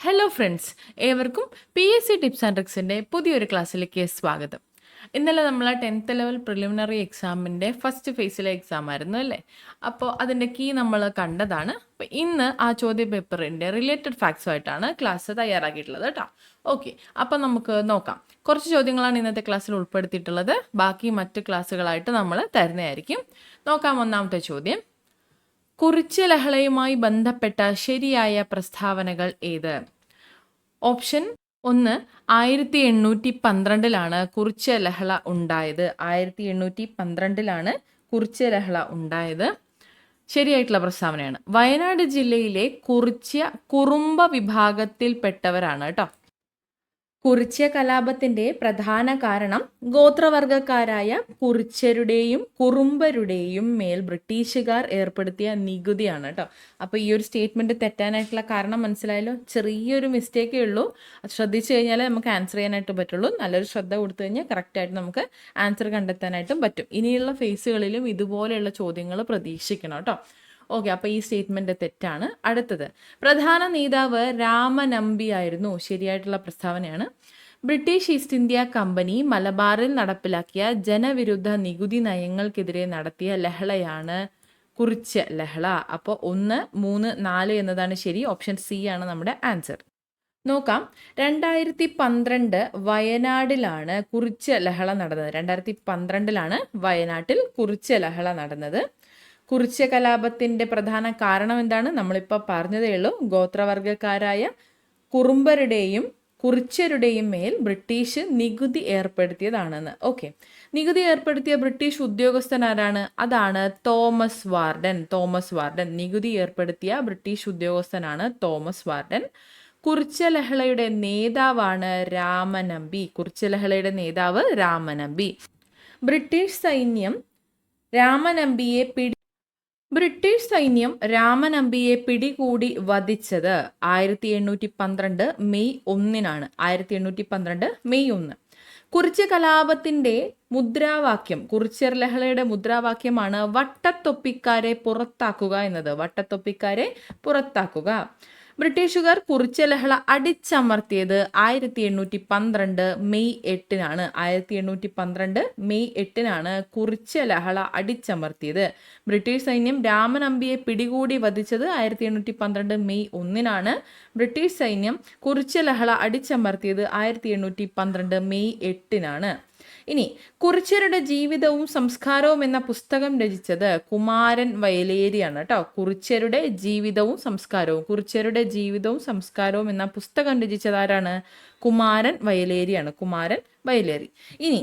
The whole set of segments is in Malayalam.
ഹലോ ഫ്രണ്ട്സ്, ഏവർക്കും P S C tips and ട്രിക്സിൻ്റെ പുതിയൊരു ക്ലാസ്സിലേക്ക് സ്വാഗതം. ഇന്നലെ നമ്മൾ 10th ലെവൽ പ്രിലിമിനറി എക്സാമിൻ്റെ ഫസ്റ്റ് ഫേസിലെ എക്സാം ആയിരുന്നു അല്ലേ? അപ്പോൾ അതിൻ്റെ കീ നമ്മൾ കണ്ടതാണ്. അപ്പോൾ ഇന്ന് ആ ചോദ്യ പേപ്പറിൻ്റെ റിലേറ്റഡ് ഫാക്ട്സുമായിട്ടാണ് ക്ലാസ് തയ്യാറാക്കിയിട്ടുള്ളത് കേട്ടോ. ഓക്കെ, അപ്പോൾ നമുക്ക് നോക്കാം. കുറച്ച് ചോദ്യങ്ങളാണ് ഇന്നത്തെ ക്ലാസ്സിൽ ഉൾപ്പെടുത്തിയിട്ടുള്ളത്. ബാക്കി മറ്റ് ക്ലാസ്സുകളായിട്ട് നമ്മൾ തരുന്നതായിരിക്കും. നോക്കാം. ഒന്നാമത്തെ ചോദ്യം: കുറിച്യ ലഹളയുമായി ബന്ധപ്പെട്ട ശരിയായ പ്രസ്താവനകൾ ഏത്? ഓപ്ഷൻ 1, 1812 കുറിച്യ ലഹള ഉണ്ടായത്. 1812 കുറിച്യ ലഹള ഉണ്ടായത് ശരിയായിട്ടുള്ള പ്രസ്താവനയാണ്. വയനാട് ജില്ലയിലെ കുറുമ്പ വിഭാഗത്തിൽപ്പെട്ടവരാണ് കേട്ടോ. കുറിച്യ കലാപത്തിന്റെ പ്രധാന കാരണം ഗോത്രവർഗക്കാരായ കുറിച്യരുടെയും കുറുമ്പരുടെയും മേൽ ബ്രിട്ടീഷുകാർ ഏർപ്പെടുത്തിയ നികുതിയാണ് കേട്ടോ. അപ്പോൾ ഈ ഒരു സ്റ്റേറ്റ്മെന്റ് തെറ്റാനായിട്ടുള്ള കാരണം മനസ്സിലായല്ലോ. ചെറിയൊരു മിസ്റ്റേക്കേ ഉള്ളൂ. അത് ശ്രദ്ധിച്ചു കഴിഞ്ഞാൽ നമുക്ക് ആൻസർ ചെയ്യാനായിട്ട് പറ്റുള്ളൂ. നല്ലൊരു ശ്രദ്ധ കൊടുത്തു കഴിഞ്ഞാൽ കറക്റ്റായിട്ട് നമുക്ക് ആൻസർ കണ്ടെത്താനായിട്ടും പറ്റും. ഇനിയുള്ള ഫേസുകളിലും ഇതുപോലെയുള്ള ചോദ്യങ്ങൾ പ്രതീക്ഷിക്കണം കേട്ടോ. ഓക്കെ, അപ്പോൾ ഈ സ്റ്റേറ്റ്മെന്റ് തെറ്റാണ്. അടുത്തത്: പ്രധാന നേതാവ് രാമനമ്പി ആയിരുന്നു. ശരിയായിട്ടുള്ള പ്രസ്താവനയാണ്. ബ്രിട്ടീഷ് ഈസ്റ്റ് ഇന്ത്യ കമ്പനി മലബാറിൽ നടപ്പിലാക്കിയ ജനവിരുദ്ധ നികുതി നയങ്ങൾക്കെതിരെ നടത്തിയ ലഹളയാണ് കുറിച്യ ലഹള. അപ്പോൾ 1, 3, 4 എന്നതാണ് ശരി. ഓപ്ഷൻ സി ആണ് നമ്മുടെ ആൻസർ. നോക്കാം. 2012 വയനാടിലാണ് കുറിച്യ ലഹള നടന്നത്. 2012 വയനാട്ടിൽ കുറിച്യ ലഹള നടന്നത്. കുറിച്യ കലാപത്തിന്റെ പ്രധാന കാരണം എന്താണ്? നമ്മളിപ്പോൾ പറഞ്ഞതേ ഉള്ളൂ. ഗോത്രവർഗക്കാരായ കുറുമ്പരുടെയും കുറിച്യരുടെയും മേൽ ബ്രിട്ടീഷ് നികുതി ഏർപ്പെടുത്തിയതാണെന്ന്. ഓക്കെ, നികുതി ഏർപ്പെടുത്തിയ ബ്രിട്ടീഷ് ഉദ്യോഗസ്ഥൻ ആരാണ്? അതാണ് തോമസ് വാർഡൻ. നികുതി ഏർപ്പെടുത്തിയ ബ്രിട്ടീഷ് ഉദ്യോഗസ്ഥനാണ് തോമസ് വാർഡൻ. കുറിച്യ ലഹളയുടെ നേതാവാണ് രാമനമ്പി. കുറിച്യ ലഹളയുടെ നേതാവ് രാമനമ്പി. ബ്രിട്ടീഷ് സൈന്യം രാമനമ്പിയെ പിടികൂടി വധിച്ചത് 1812 മെയ് 1 1812 മെയ് 1. കുറിച്യ കലാപത്തിന്റെ മുദ്രാവാക്യം, കുറിച്യർ ലഹളയുടെ മുദ്രാവാക്യമാണ് വട്ടത്തൊപ്പിക്കാരെ പുറത്താക്കുക എന്നത്. വട്ടത്തൊപ്പിക്കാരെ പുറത്താക്കുക. ബ്രിട്ടീഷുകാർ കുറിച്യ ലഹള അടിച്ചമർത്തിയത് 1812 മെയ് 8 1812 മെയ് 8 കുറിച്യ ലഹള അടിച്ചമർത്തിയത്. ബ്രിട്ടീഷ് സൈന്യം രാമനമ്പിയെ പിടികൂടി വധിച്ചത് 1812 മെയ് 1. ബ്രിട്ടീഷ് സൈന്യം കുറിച്യ ലഹള അടിച്ചമർത്തിയത് 1812 മെയ് 8. ഇനി കുറിച്യരുടെ ജീവിതവും സംസ്കാരവും എന്ന പുസ്തകം രചിച്ചത് കുമാരൻ വയലേരിയാണ് കേട്ടോ. കുറിച്യരുടെ ജീവിതവും സംസ്കാരവും എന്ന പുസ്തകം രചിച്ചത് ആരാണ്? കുമാരൻ വയലേരി. ഇനി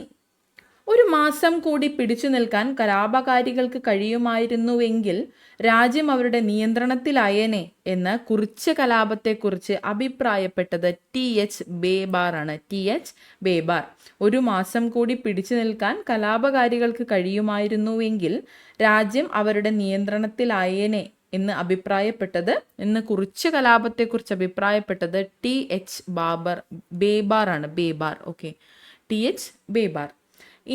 ഒരു മാസം കൂടി പിടിച്ചു നിൽക്കാൻ കലാപകാരികൾക്ക് കഴിയുമായിരുന്നുവെങ്കിൽ രാജ്യം അവരുടെ നിയന്ത്രണത്തിലായേനെ എന്ന് കുറിച്യ കലാപത്തെക്കുറിച്ച് അഭിപ്രായപ്പെട്ടത് TH ബേബാർ ആണ്. TH ബേബാർ. ഒരു മാസം കൂടി പിടിച്ചു നിൽക്കാൻ കലാപകാരികൾക്ക് കഴിയുമായിരുന്നുവെങ്കിൽ രാജ്യം അവരുടെ നിയന്ത്രണത്തിലായേനെ എന്ന് കുറിച്യ കലാപത്തെക്കുറിച്ച് അഭിപ്രായപ്പെട്ടത് TH ബേബാർ ആണ്. Okay, TH ബേബാർ.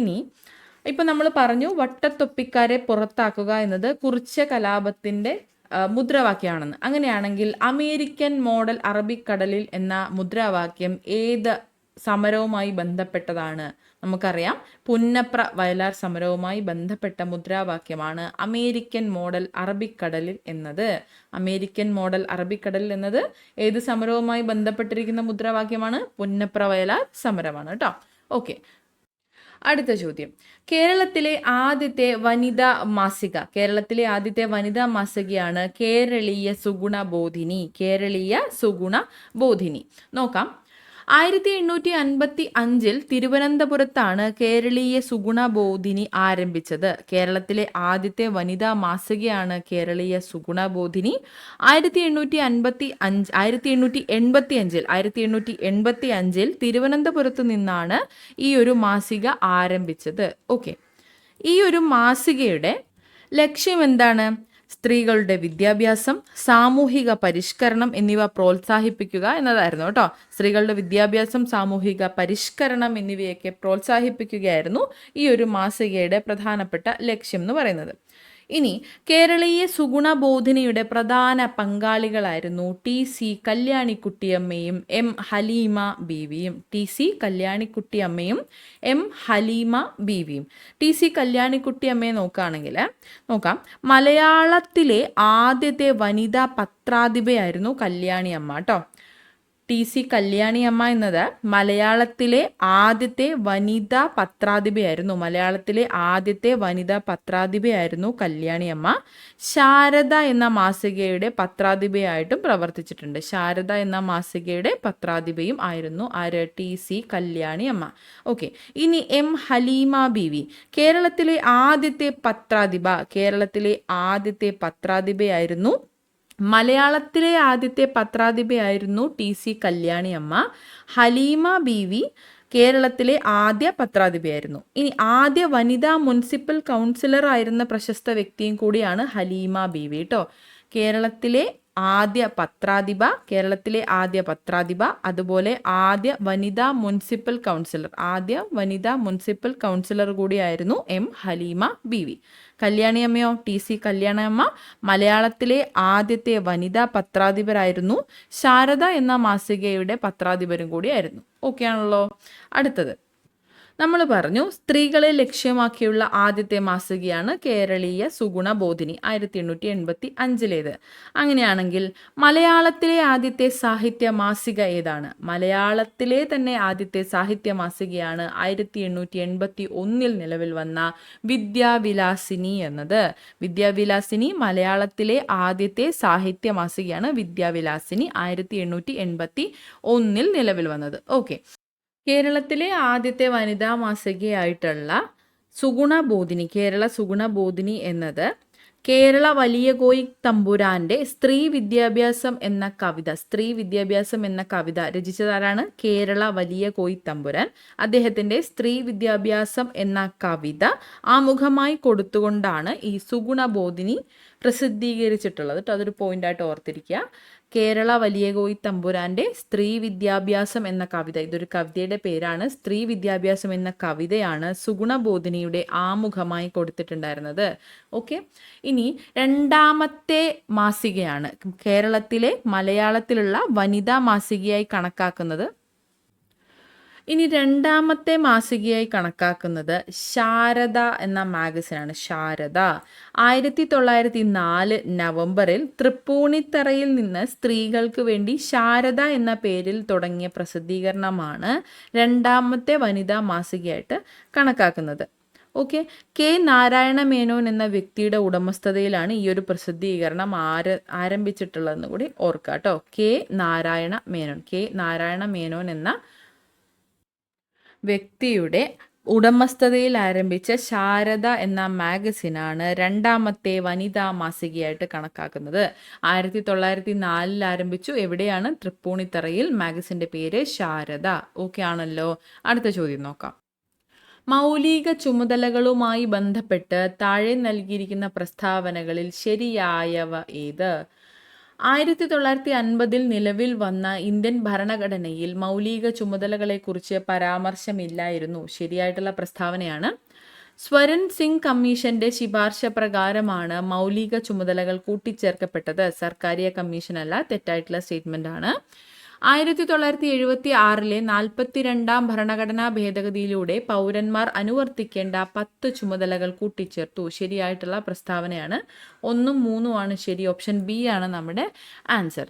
ഇനി ഇപ്പം നമ്മൾ പറഞ്ഞു വട്ടത്തൊപ്പിക്കാരെ പുറത്താക്കുക എന്നത് കുറിച്യ കലാപത്തിന്റെ മുദ്രാവാക്യമാണെന്ന്. അങ്ങനെയാണെങ്കിൽ അമേരിക്കൻ മോഡൽ അറബിക്കടലിൽ എന്ന മുദ്രാവാക്യം ഏത് സമരവുമായി ബന്ധപ്പെട്ടതാണ്? നമുക്കറിയാം, പുന്നപ്ര വയലാർ സമരവുമായി ബന്ധപ്പെട്ട മുദ്രാവാക്യമാണ് അമേരിക്കൻ മോഡൽ അറബിക്കടലിൽ എന്നത്. അമേരിക്കൻ മോഡൽ അറബിക്കടലിൽ എന്നത് ഏത് സമരവുമായി ബന്ധപ്പെട്ടിരിക്കുന്ന മുദ്രാവാക്യമാണ്? പുന്നപ്ര വയലാർ സമരമാണ് കേട്ടോ. ഓക്കെ, അടുത്ത ചോദ്യം: കേരളത്തിലെ ആദ്യത്തെ വനിതാ മാസികയാണ് കേരളീയ സുഗുണബോധിനി. നോക്കാം. 1855 തിരുവനന്തപുരത്താണ് കേരളീയ സുഗുണബോധിനി ആരംഭിച്ചത്. കേരളത്തിലെ ആദ്യത്തെ വനിതാ മാസികയാണ് കേരളീയ സുഗുണബോധിനി. 1885 തിരുവനന്തപുരത്ത് നിന്നാണ് ഈ ഒരു മാസിക ആരംഭിച്ചത്. ഓക്കെ, ഈ ഒരു മാസികയുടെ ലക്ഷ്യം എന്താണ്? സ്ത്രീകളുടെ വിദ്യാഭ്യാസം, സാമൂഹിക പരിഷ്കരണം എന്നിവ പ്രോത്സാഹിപ്പിക്കുക എന്നതായിരുന്നു കേട്ടോ. സ്ത്രീകളുടെ വിദ്യാഭ്യാസം, സാമൂഹിക പരിഷ്കരണം എന്നിവയൊക്കെ പ്രോത്സാഹിപ്പിക്കുകയായിരുന്നു ഈ ഒരു മാസികയുടെ പ്രധാനപ്പെട്ട ലക്ഷ്യം എന്ന് പറയുന്നത്. ഇനി കേരളീയ സുഗുണബോധിനിയുടെ പ്രധാന പങ്കാളികളായിരുന്നു TC കല്യാണിക്കുട്ടിയമ്മയും M Haleema ബീവിയും. TC കല്യാണിക്കുട്ടിയമ്മയും M Haleema ബീവിയും. TC കല്യാണിക്കുട്ടിയമ്മയെ നോക്കാം. മലയാളത്തിലെ ആദ്യത്തെ വനിതാ പത്രാധിപയായിരുന്നു കല്യാണിയമ്മ കേട്ടോ. TC കല്യാണിയമ്മ എന്നത് മലയാളത്തിലെ ആദ്യത്തെ വനിതാ പത്രാധിപയായിരുന്നു കല്യാണിയമ്മ. ശാരദ എന്ന മാസികയുടെ പത്രാധിപയായിട്ടും പ്രവർത്തിച്ചിട്ടുണ്ട്. ശാരദ എന്ന മാസികയുടെ പത്രാധിപയും ആയിരുന്നു ആര്? TC കല്യാണിയമ്മ. ഓക്കെ. ഇനി M ഹലീമ ബീവി കേരളത്തിലെ ആദ്യത്തെ പത്രാധിപയായിരുന്നു. മലയാളത്തിലെ ആദ്യത്തെ പത്രാധിപയായിരുന്നു TC കല്യാണിയമ്മ. ഹലീമ ബീവി കേരളത്തിലെ ആദ്യ പത്രാധിപയായിരുന്നു. ഇനി ആദ്യ വനിതാ മുനിസിപ്പൽ കൗൺസിലർ ആയിരുന്ന പ്രശസ്ത വ്യക്തിയും കൂടിയാണ് ഹലീമ ബീവി കേട്ടോ. കേരളത്തിലെ ആദ്യ പത്രാധിപ അതുപോലെ ആദ്യ വനിതാ മുനിസിപ്പൽ കൗൺസിലർ കൂടിയായിരുന്നു M ഹലീമ ബീവി. കല്യാണിയമ്മയോ? TC കല്യാണിയമ്മ മലയാളത്തിലെ ആദ്യത്തെ വനിതാ പത്രാധിപരായിരുന്നു. ശാരദ എന്ന മാസികയുടെ പത്രാധിപരും കൂടിയായിരുന്നു. ഓക്കെ ആണല്ലോ. അടുത്തത് നമ്മൾ പറഞ്ഞു സ്ത്രീകളെ ലക്ഷ്യമാക്കിയുള്ള ആദ്യത്തെ മാസികയാണ് കേരളീയ സുഗുണബോധിനി 1885. അങ്ങനെയാണെങ്കിൽ മലയാളത്തിലെ ആദ്യത്തെ സാഹിത്യ മാസിക ഏതാണ്? മലയാളത്തിലെ തന്നെ ആദ്യത്തെ സാഹിത്യ മാസികയാണ് 1881 നിലവിൽ വന്ന വിദ്യാവിലാസിനി എന്നത്. വിദ്യാവിലാസിനി മലയാളത്തിലെ ആദ്യത്തെ സാഹിത്യ മാസികയാണ്. വിദ്യാവിലാസിനി 1881 നിലവിൽ വന്നത്. ഓക്കെ. കേരളത്തിലെ ആദ്യത്തെ വനിതാ മാസികയായിട്ടുള്ള കേരള സുഗുണബോധിനി എന്നത് കേരള വലിയ കോയി തമ്പുരാന്റെ സ്ത്രീ വിദ്യാഭ്യാസം എന്ന കവിത രചിച്ചതാരാണ്? കേരള വലിയ കോയി തമ്പുരാൻ. അദ്ദേഹത്തിന്റെ സ്ത്രീ വിദ്യാഭ്യാസം എന്ന കവിത ആമുഖമായി കൊടുത്തുകൊണ്ടാണ് ഈ സുഗുണബോധിനി പ്രസിദ്ധീകരിച്ചിട്ടുള്ളത് കേട്ടോ. അതൊരു പോയിന്റായിട്ട് ഓർത്തിരിക്കുക. കേരള വലിയ കോയി തമ്പുരാന്റെ സ്ത്രീ വിദ്യാഭ്യാസം എന്ന കവിത, ഇതൊരു കവിതയുടെ പേരാണ്. സ്ത്രീ വിദ്യാഭ്യാസം എന്ന കവിതയാണ് സുഗുണബോധിനിയുടെ ആമുഖമായി കൊടുത്തിട്ടുണ്ടായിരുന്നത്. ഓക്കെ. ഇനി രണ്ടാമത്തെ മാസികയാണ് മലയാളത്തിലുള്ള വനിതാ മാസികയായി കണക്കാക്കുന്നത്. ശാരദ എന്ന മാഗസിനാണ്. ശാരദ 1904 നവംബറിൽ തൃപ്പൂണിത്തറയിൽ നിന്ന് സ്ത്രീകൾക്ക് വേണ്ടി ശാരദ എന്ന പേരിൽ തുടങ്ങിയ പ്രസിദ്ധീകരണമാണ് രണ്ടാമത്തെ വനിതാ മാസികയായിട്ട് കണക്കാക്കുന്നത്. ഓക്കെ. K നാരായണ മേനോൻ എന്ന വ്യക്തിയുടെ ഉടമസ്ഥതയിലാണ് ഈ ഒരു പ്രസിദ്ധീകരണം ആരംഭിച്ചിട്ടുള്ളതെന്ന് കൂടി ഓർക്കുക കേട്ടോ. K നാരായണ മേനോൻ എന്ന വ്യക്തിയുടെ ഉടമസ്ഥതയിൽ ആരംഭിച്ച ശാരദ എന്ന മാഗസിനാണ് രണ്ടാമത്തെ വനിതാ മാസികയായിട്ട് കണക്കാക്കുന്നത്. 1904 ആരംഭിച്ചു. എവിടെയാണ്? തൃപ്പൂണിത്തറയിൽ. മാഗസിന്റെ പേര് ശാരദ. ഓക്കെ ആണല്ലോ. അടുത്ത ചോദ്യം നോക്കാം. മൗലിക ചുമതലകളുമായി ബന്ധപ്പെട്ട് താഴെ നൽകിയിരിക്കുന്ന പ്രസ്താവനകളിൽ ശരിയായവ ഏത്? 1950 നിലവിൽ വന്ന ഇന്ത്യൻ ഭരണഘടനയിൽ മൗലിക ചുമതലകളെക്കുറിച്ച് പരാമർശമില്ലായിരുന്നു. ശരിയായിട്ടുള്ള പ്രസ്താവനയാണ്. സ്വരൻ സിംഗ് കമ്മീഷന്റെ ശുപാർശ പ്രകാരമാണ് മൗലിക ചുമതലകൾ കൂട്ടിച്ചേർക്കപ്പെട്ടത്. സർക്കാരിയ കമ്മീഷൻ അല്ല. തെറ്റായിട്ടുള്ള സ്റ്റേറ്റ്മെന്റ് ആണ്. 1976 42 ഭരണഘടനാ ഭേദഗതിയിലൂടെ പൗരന്മാർ അനുവർത്തിക്കേണ്ട 10 ചുമതലകൾ കൂട്ടിച്ചേർത്തു. ശരിയായിട്ടുള്ള പ്രസ്താവനയാണ്. 1ഉം 3ഉം ആണ് ശരി. ഓപ്ഷൻ ബി ആണ് നമ്മുടെ ആൻസർ.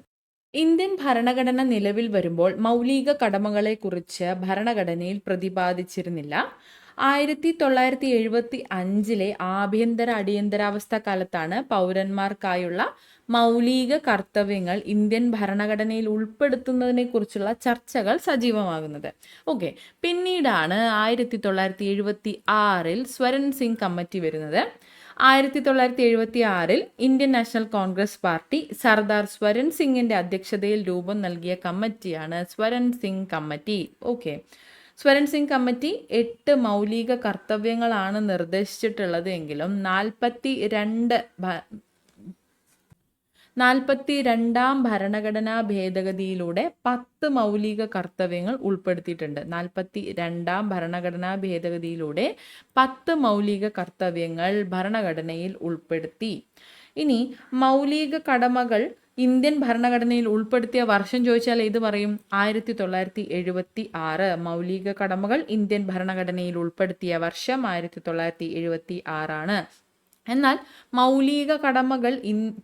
ഇന്ത്യൻ ഭരണഘടന നിലവിൽ വരുമ്പോൾ മൗലിക കടമകളെക്കുറിച്ച് ഭരണഘടനയിൽ പ്രതിപാദിച്ചിരുന്നില്ല. 1975 ആഭ്യന്തര അടിയന്തരാവസ്ഥ കാലത്താണ് പൗരന്മാർക്കായുള്ള മൗലിക കർത്തവ്യങ്ങൾ ഇന്ത്യൻ ഭരണഘടനയിൽ ഉൾപ്പെടുത്തുന്നതിനെ കുറിച്ചുള്ള ചർച്ചകൾ സജീവമാകുന്നത്. ഓക്കെ. പിന്നീടാണ് 1976 സ്വരൻ സിംഗ് കമ്മിറ്റി വരുന്നത്. 1976 Indian national Congress party Sardar Swaran സിംഗിന്റെ അധ്യക്ഷതയിൽ രൂപം നൽകിയ കമ്മിറ്റിയാണ് Swaran Singh committee. Okay. Swaran Singh committee 8 മൗലിക കർത്തവ്യങ്ങളാണ് നിർദ്ദേശിച്ചിട്ടുള്ളത് എങ്കിലും 42 42ാം ഭരണഘടനാ ഭേദഗതിയിലൂടെ 10 മൗലിക കർത്തവ്യങ്ങൾ ഉൾപ്പെടുത്തിയിട്ടുണ്ട്. 42ാം ഭരണഘടനാ ഭേദഗതിയിലൂടെ 10 മൗലിക കർത്തവ്യങ്ങൾ ഭരണഘടനയിൽ ഉൾപ്പെടുത്തി. ഇനി മൗലിക കടമകൾ ഇന്ത്യൻ ഭരണഘടനയിൽ ഉൾപ്പെടുത്തിയ വർഷം ചോദിച്ചാൽ ഏത് പറയും? 1976. മൗലിക കടമകൾ ഇന്ത്യൻ ഭരണഘടനയിൽ ഉൾപ്പെടുത്തിയ വർഷം 1976 ആണ്. എന്നാൽ മൗലിക കടമകൾ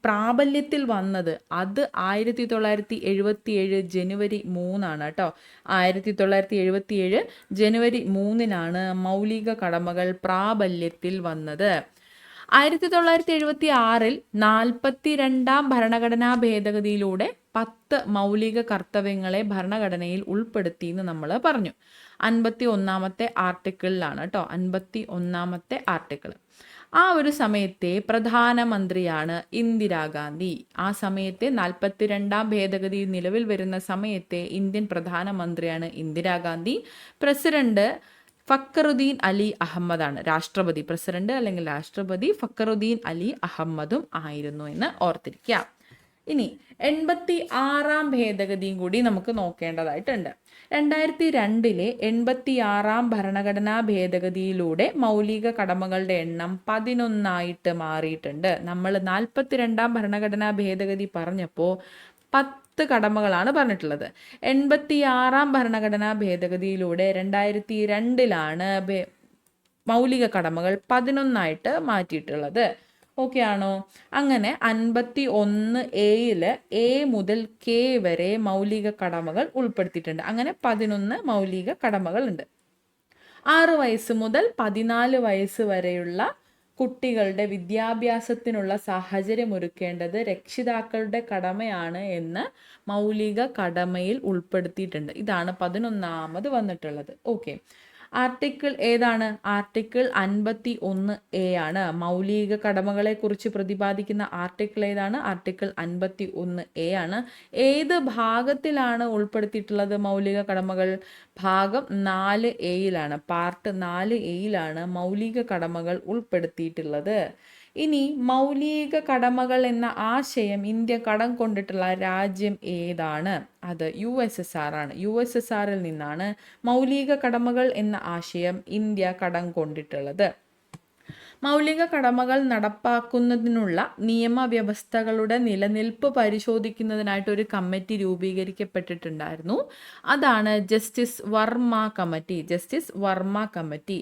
പ്രാബല്യത്തിൽ വന്നത് അത് 1977 ജനുവരി 3 കേട്ടോ. 1977 ജനുവരി 3 മൗലിക കടമകൾ പ്രാബല്യത്തിൽ വന്നത്. 1976 42ാം ഭരണഘടനാ ഭേദഗതിയിലൂടെ 10 മൗലിക കർത്തവ്യങ്ങളെ ഭരണഘടനയിൽ ഉൾപ്പെടുത്തി എന്ന് നമ്മൾ പറഞ്ഞു. 51ാമത്തെ ആർട്ടിക്കിളിലാണ് കേട്ടോ. 51ാമത്തെ ആർട്ടിക്കിൾ. ആ ഒരു സമയത്തെ പ്രധാനമന്ത്രിയാണ് ഇന്ദിരാഗാന്ധി. ആ സമയത്തെ 42ാം ഭേദഗതി നിലവിൽ വരുന്ന സമയത്തെ ഇന്ത്യൻ പ്രധാനമന്ത്രിയാണ് ഇന്ദിരാഗാന്ധി. പ്രസിഡന്റ് ഫക്കറുദ്ദീൻ അലി അഹമ്മദാണ്. രാഷ്ട്രപതി, പ്രസിഡന്റ് അല്ലെങ്കിൽ രാഷ്ട്രപതി ഫക്കറുദ്ദീൻ അലി അഹമ്മദും ആയിരുന്നു എന്ന് ഓർത്തിരിക്കുക. ഇനി 86ാം ഭേദഗതിയും കൂടി നമുക്ക് നോക്കേണ്ടതായിട്ടുണ്ട്. 2002 86ാം ഭരണഘടനാ ഭേദഗതിയിലൂടെ മൗലിക കടമകളുടെ എണ്ണം 11 മാറിയിട്ടുണ്ട്. നമ്മൾ 42ാം ഭരണഘടനാ ഭേദഗതി പറഞ്ഞപ്പോൾ 10 കടമകളാണ് പറഞ്ഞിട്ടുള്ളത്. 86ാം ഭരണഘടനാ ഭേദഗതിയിലൂടെ 2002 മൗലിക കടമകൾ 11 മാറ്റിയിട്ടുള്ളത്. ഓക്കെ ആണോ? അങ്ങനെ 51A A മുതൽ K വരെ മൗലിക കടമകൾ ഉൾപ്പെടുത്തിയിട്ടുണ്ട്. അങ്ങനെ 11 മൗലിക കടമകൾ ഉണ്ട്. 6 വയസ്സ് മുതൽ 14 വയസ്സ് വരെയുള്ള കുട്ടികളുടെ വിദ്യാഭ്യാസത്തിനുള്ള സാഹചര്യം ഒരുക്കേണ്ടത് രക്ഷിതാക്കളുടെ കടമയാണ് എന്ന് മൗലിക കടമയിൽ ഉൾപ്പെടുത്തിയിട്ടുണ്ട്. ഇതാണ് 11ാമത് വന്നിട്ടുള്ളത്. ഓക്കെ, ആർട്ടിക്കിൾ ഏതാണ്? ആർട്ടിക്കിൾ 51A ആണ്. മൗലിക കടമകളെ കുറിച്ച് പ്രതിപാദിക്കുന്ന ആർട്ടിക്കിൾ ഏതാണ്? ആർട്ടിക്കിൾ 51A ആണ്. ഏത് ഭാഗത്തിലാണ് ഉൾപ്പെടുത്തിയിട്ടുള്ളത് മൗലിക കടമകൾ? ഭാഗം 4A പാർട്ട് 4A മൗലിക കടമകൾ ഉൾപ്പെടുത്തിയിട്ടുള്ളത്. ഇനി മൗലിക കടമകൾ എന്ന ആശയം ഇന്ത്യ കടം കൊണ്ടിട്ടുള്ള രാജ്യം ഏതാണ്? അത് USSR ആണ്. USSRൽ നിന്നാണ് മൗലിക കടമകൾ എന്ന ആശയം ഇന്ത്യ കടം കൊണ്ടിട്ടുള്ളത്. മൗലിക കടമകൾ നടപ്പാക്കുന്നതിനുള്ള നിയമവ്യവസ്ഥകളുടെ നിലനിൽപ്പ് പരിശോധിക്കുന്നതിനായിട്ട് ഒരു കമ്മിറ്റി രൂപീകരിക്കപ്പെട്ടിട്ടുണ്ടായിരുന്നു. അതാണ് justice Varma committee. Justice Varma committee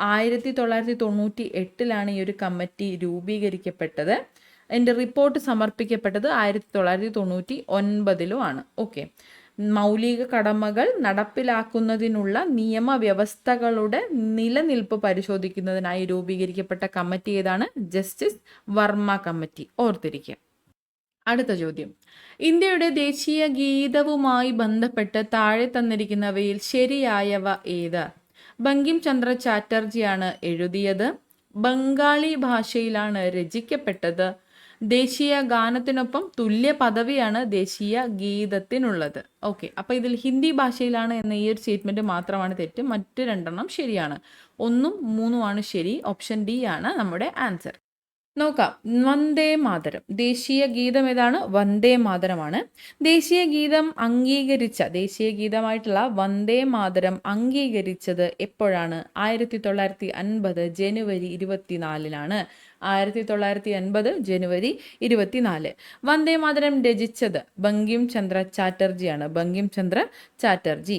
1998 ഈ ഒരു കമ്മിറ്റി രൂപീകരിക്കപ്പെട്ടത്. എൻ്റെ റിപ്പോർട്ട് സമർപ്പിക്കപ്പെട്ടത് 1999 ആണ്. ഓക്കെ, മൗലിക കടമകൾ നടപ്പിലാക്കുന്നതിനുള്ള നിയമവ്യവസ്ഥകളുടെ നിലനിൽപ്പ് പരിശോധിക്കുന്നതിനായി രൂപീകരിക്കപ്പെട്ട കമ്മിറ്റി ഏതാണ്? Justice Varma committee. ഓർത്തിരിക്കുക. അടുത്ത ചോദ്യം, ഇന്ത്യയുടെ ദേശീയ ഗീതവുമായി ബന്ധപ്പെട്ട് താഴെ തന്നിരിക്കുന്നവയിൽ ശരിയായവ ഏത്? ബങ്കിം ചന്ദ്ര ചാറ്റർജിയാണ് എഴുതിയത്. ബംഗാളി ഭാഷയിലാണ് രചിക്കപ്പെട്ടത്. ദേശീയ ഗാനത്തിനൊപ്പം തുല്യ പദവിയാണ് ദേശീയ ഗീതത്തിനുള്ളത്. ഓക്കെ, അപ്പോൾ ഇതിൽ ഹിന്ദി ഭാഷയിലാണ് എന്ന ഈ ഒരു സ്റ്റേറ്റ്മെന്റ് മാത്രമാണ് തെറ്റ്. മറ്റ് 2 ശരിയാണ്. 1ഉം 3ഉമാണ് ശരി. ഓപ്ഷൻ ഡി ആണ് നമ്മുടെ ആൻസർ. നോക്കാം. വന്ദേ മാതരം ദേശീയ ഗീതം ഏതാണ്? വന്ദേ മാതരമാണ്. ദേശീയ ഗീതം ദേശീയ ഗീതമായിട്ടുള്ള വന്ദേ മാതരം അംഗീകരിച്ചത് എപ്പോഴാണ്? 1950 ജനുവരി 24 1950 ജനുവരി 24. വന്ദേ മാതരം രചിച്ചത് ബങ്കിം ചന്ദ്ര ചാറ്റർജിയാണ്. ബങ്കിം ചന്ദ്ര ചാറ്റർജി.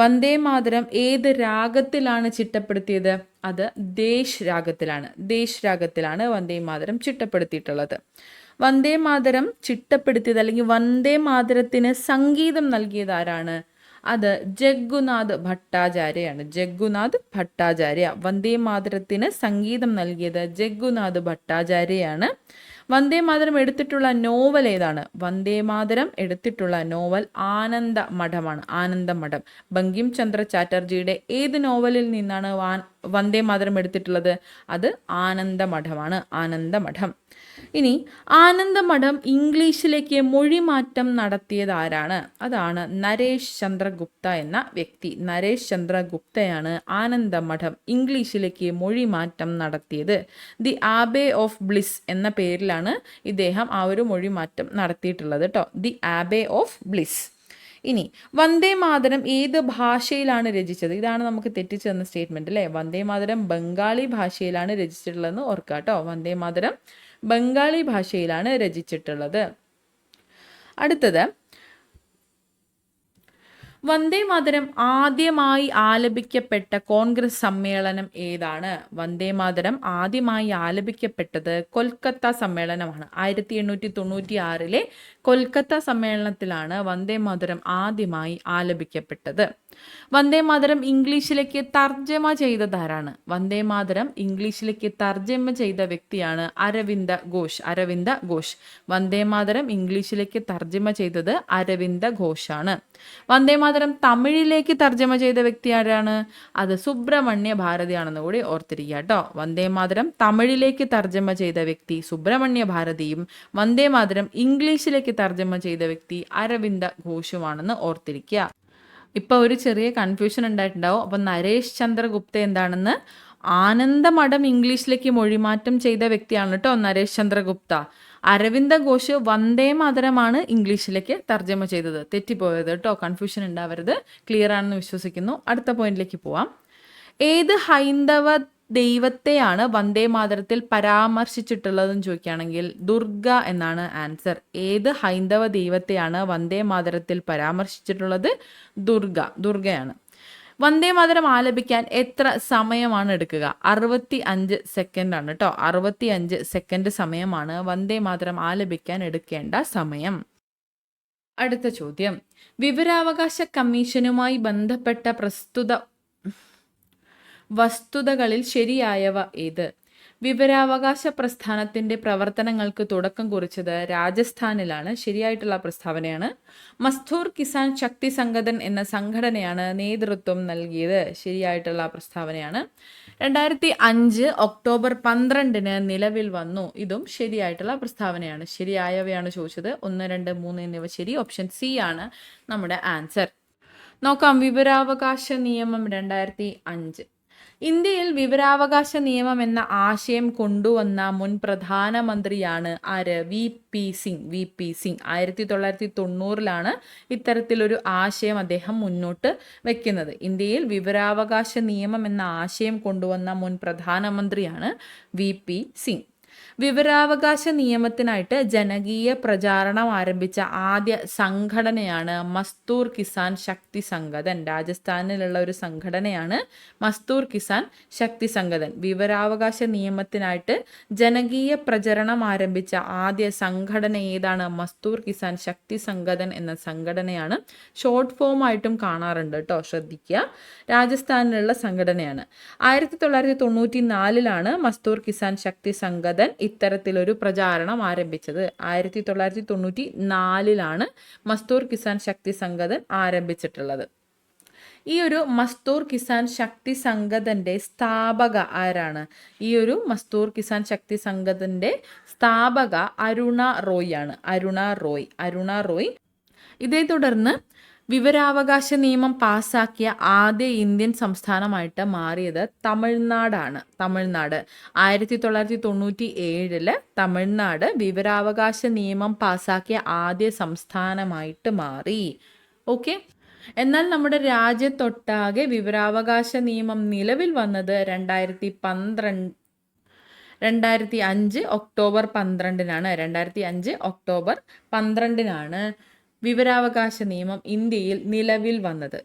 വന്ദേ മാതരം ഏത് രാഗത്തിലാണ് ചിട്ടപ്പെടുത്തിയത്? അത് ദേശ് രാഗത്തിലാണ്. ദേശ് രാഗത്തിലാണ് വന്ദേ മാതരം ചിട്ടപ്പെടുത്തിയിട്ടുള്ളത്. വന്ദേ മാതരം ചിട്ടപ്പെടുത്തിയത് അല്ലെങ്കിൽ വന്ദേ മാതരത്തിന് സംഗീതം നൽകിയത് ആരാണ്? അത് ജഗ്ഗുനാഥ് ഭട്ടാചാര്യയാണ്. ജഗ്ഗുനാഥ് ഭട്ടാചാര്യ. വന്ദേ മാതരത്തിന് സംഗീതം നൽകിയത് ജഗ്ഗുനാഥ് ഭട്ടാചാര്യയാണ്. വന്ദേ മാതരം എടുത്തിട്ടുള്ള നോവൽ ഏതാണ്? വന്ദേ മാതരം എടുത്തിട്ടുള്ള നോവൽ ആനന്ദമഠമാണ്. ആനന്ദമഠം. ബങ്കിം ചന്ദ്ര ചാറ്റർജിയുടെ ഏത് നോവലിൽ നിന്നാണ് വന്ദേ മാതരം എടുത്തിട്ടുള്ളത്? അത് ആനന്ദമഠമാണ്, ആനന്ദമഠം. ഇനി ആനന്ദമഠം ഇംഗ്ലീഷിലേക്ക് മൊഴിമാറ്റം നടത്തിയത് ആരാണ്? അതാണ് നരേഷ് ചന്ദ്ര ഗുപ്ത എന്ന വ്യക്തി. നരേഷ് ചന്ദ്ര ഗുപ്തയാണ് ആനന്ദമഠം ഇംഗ്ലീഷിലേക്ക് മൊഴിമാറ്റം നടത്തിയത്. ദി ആബേ ഓഫ് ബ്ലിസ് എന്ന പേരിലാണ് ഇദ്ദേഹം ആ ഒരു മൊഴിമാറ്റം നടത്തിയിട്ടുള്ളത് കേട്ടോ. The Abe of bliss. ഇനി വന്ദേ മാതരം ഏത് ഭാഷയിലാണ് രചിച്ചത്? ഇതാണ് നമുക്ക് തെറ്റിച്ചു തന്ന സ്റ്റേറ്റ്മെന്റ് അല്ലേ. വന്ദേ മാതരം ബംഗാളി ഭാഷയിലാണ് രചിച്ചിട്ടുള്ളതെന്ന് ഓർക്കുക കേട്ടോ. വന്ദേ മാതരം ബംഗാളി ഭാഷയിലാണ് രചിച്ചിട്ടുള്ളത്. അടുത്തത്, വന്ദേ മാതരം ആദ്യമായി ആലപിക്കപ്പെട്ട കോൺഗ്രസ് സമ്മേളനം ഏതാണ്? വന്ദേ മാതരം ആദ്യമായി ആലപിക്കപ്പെട്ടത് കൊൽക്കത്ത സമ്മേളനമാണ്. 1896 കൊൽക്കത്ത സമ്മേളനത്തിലാണ് വന്ദേ മാതരം ആദ്യമായി ആലപിക്കപ്പെട്ടത്. വന്ദേ മാതരം ഇംഗ്ലീഷിലേക്ക് തർജ്ജമ ചെയ്തതാരാണ്? വന്ദേ മാതരം ഇംഗ്ലീഷിലേക്ക് തർജ്ജമ ചെയ്ത വ്യക്തിയാണ് അരവിന്ദ ഘോഷ്. അരവിന്ദ ഘോഷ്. വന്ദേ മാതരം ഇംഗ്ലീഷിലേക്ക് തർജ്ജമ ചെയ്തത് അരവിന്ദ ഘോഷാണ്. വന്ദേ മാതരം തമിഴിലേക്ക് തർജ്ജമ ചെയ്ത വ്യക്തി ആരാണ്? അത് സുബ്രഹ്മണ്യ ഭാരതിയാണെന്ന് കൂടി ഓർത്തിരിക്കുക കേട്ടോ. വന്ദേ മാതരം തമിഴിലേക്ക് തർജ്ജമ ചെയ്ത വ്യക്തി സുബ്രഹ്മണ്യ ഭാരതിയും വന്ദേ മാതരം ഇംഗ്ലീഷിലേക്ക് തർജ്ജമ ചെയ്ത വ്യക്തി അരവിന്ദ ഘോഷുമാണെന്ന് ഓർത്തിരിക്കുക. ഇപ്പൊ ഒരു ചെറിയ കൺഫ്യൂഷൻ ഉണ്ടായിട്ടുണ്ടാവും. അപ്പൊ നരേഷ് ചന്ദ്ര ഗുപ്ത എന്താണെന്ന്, ആനന്ദമഠം ഇംഗ്ലീഷിലേക്ക് മൊഴിമാറ്റം ചെയ്ത വ്യക്തിയാണ് കേട്ടോ നരേഷ് ചന്ദ്ര ഗുപ്ത. അരവിന്ദ ഘോഷ് വന്ദേ മാതരമാണ് ഇംഗ്ലീഷിലേക്ക് തർജ്ജമ ചെയ്തത്. തെറ്റിപ്പോയത് കേട്ടോ, കൺഫ്യൂഷൻ ഉണ്ടാവരുത്. ക്ലിയർ ആണെന്ന് വിശ്വസിക്കുന്നു. അടുത്ത പോയിന്റിലേക്ക് പോവാം. ഏത് ഹൈന്ദവ ദൈവത്തെയാണ് വന്ദേ മാതരത്തിൽ പരാമർശിച്ചിട്ടുള്ളതെന്ന് ചോദിക്കുകയാണെങ്കിൽ ദുർഗ എന്നാണ് ആൻസർ. ഏത് ഹൈന്ദവ ദൈവത്തെയാണ് വന്ദേ മാതരത്തിൽ പരാമർശിച്ചിട്ടുള്ളത്? ദുർഗയാണ്. വന്ദേ മാതരം ആലപിക്കാൻ എത്ര സമയമാണ് എടുക്കുക? 65 സെക്കൻഡ് ആണ് കേട്ടോ. 65 സെക്കൻഡ് സമയമാണ് വന്ദേ മാതരം ആലപിക്കാൻ എടുക്കേണ്ട സമയം. അടുത്ത ചോദ്യം, വിവരാവകാശ കമ്മീഷനുമായി ബന്ധപ്പെട്ട പ്രസ്തുത വസ്തുതകളിൽ ശരിയായവ ഏത്? വിവരാവകാശ പ്രസ്ഥാനത്തിന്റെ പ്രവർത്തനങ്ങൾക്ക് തുടക്കം കുറിച്ചത് രാജസ്ഥാനിലാണ്. ശരിയായിട്ടുള്ള പ്രസ്താവനയാണ്. മസ്തൂർ കിസാൻ ശക്തി സംഗതൻ എന്ന സംഘടനയാണ് നേതൃത്വം നൽകിയത്. ശരിയായിട്ടുള്ള പ്രസ്താവനയാണ്. 2005 ഒക്ടോബർ 12 നിലവിൽ വന്നു. ഇതും ശരിയായിട്ടുള്ള പ്രസ്താവനയാണ്. ശരിയായവയാണ് ചോദിച്ചത്. 1, 2, 3 എന്നിവ ശരി. ഓപ്ഷൻ സി ആണ് നമ്മുടെ ആൻസർ. നോക്കാം, വിവരാവകാശ നിയമം 2005. ഇന്ത്യയിൽ വിവരാവകാശ നിയമം എന്ന ആശയം കൊണ്ടുവന്ന മുൻ പ്രധാനമന്ത്രിയാണ് ആര്? V P Singh. 1990 ഇത്തരത്തിലൊരു ആശയം അദ്ദേഹം മുന്നോട്ട് വെക്കുന്നത്. ഇന്ത്യയിൽ വിവരാവകാശ നിയമം എന്ന ആശയം കൊണ്ടുവന്ന മുൻ പ്രധാനമന്ത്രിയാണ് വി പി സിംഗ്. വിവരാവകാശ നിയമത്തിനായിട്ട് ജനകീയ പ്രചാരണം ആരംഭിച്ച ആദ്യ സംഘടനയാണ് മസ്തൂർ കിസാൻ ശക്തി സംഗതൻ. രാജസ്ഥാനിലുള്ള ഒരു സംഘടനയാണ് മസ്തൂർ കിസാൻ ശക്തി സംഗതൻ. വിവരാവകാശ നിയമത്തിനായിട്ട് ജനകീയ പ്രചരണം ആരംഭിച്ച ആദ്യ സംഘടന ഏതാണ്? മസ്തൂർ കിസാൻ ശക്തി സംഗതൻ എന്ന സംഘടനയാണ്. ഷോർട്ട് ഫോം ആയിട്ടും കാണാറുണ്ട് കേട്ടോ, ശ്രദ്ധിക്കുക. രാജസ്ഥാനിലുള്ള സംഘടനയാണ്. 1994 മസ്തൂർ കിസാൻ ശക്തി സംഗതൻ ഇത്തരത്തിലൊരു പ്രചാരണം ആരംഭിച്ചത്. 1994 മസ്തൂർ കിസാൻ ശക്തി സംഗതൻ ആരംഭിച്ചിട്ടുള്ളത്. ഈ ഒരു മസ്തൂർ കിസാൻ ശക്തി സംഗതന്റെ സ്ഥാപക ആരാണ്? ഈ ഒരു മസ്തൂർ കിസാൻ ശക്തി സംഗതന്റെ സ്ഥാപക അരുണ റോയ് ആണ്. അരുണ റോയ്. ഇതേ തുടർന്ന് വിവരാവകാശ നിയമം പാസാക്കിയ ആദ്യ ഇന്ത്യൻ സംസ്ഥാനമായിട്ട് മാറിയത് തമിഴ്നാടാണ്. 1997 തമിഴ്നാട് വിവരാവകാശ നിയമം പാസാക്കിയ ആദ്യ സംസ്ഥാനമായിട്ട് മാറി. ഓക്കെ. എന്നാൽ നമ്മുടെ രാജ്യത്തൊട്ടാകെ വിവരാവകാശ നിയമം നിലവിൽ വന്നത് 2005 ഒക്ടോബർ 12 2005 ഒക്ടോബർ 12 വിവരാവകാശ നിയമം ഇന്ത്യയിൽ നിലവിൽ വന്നത്.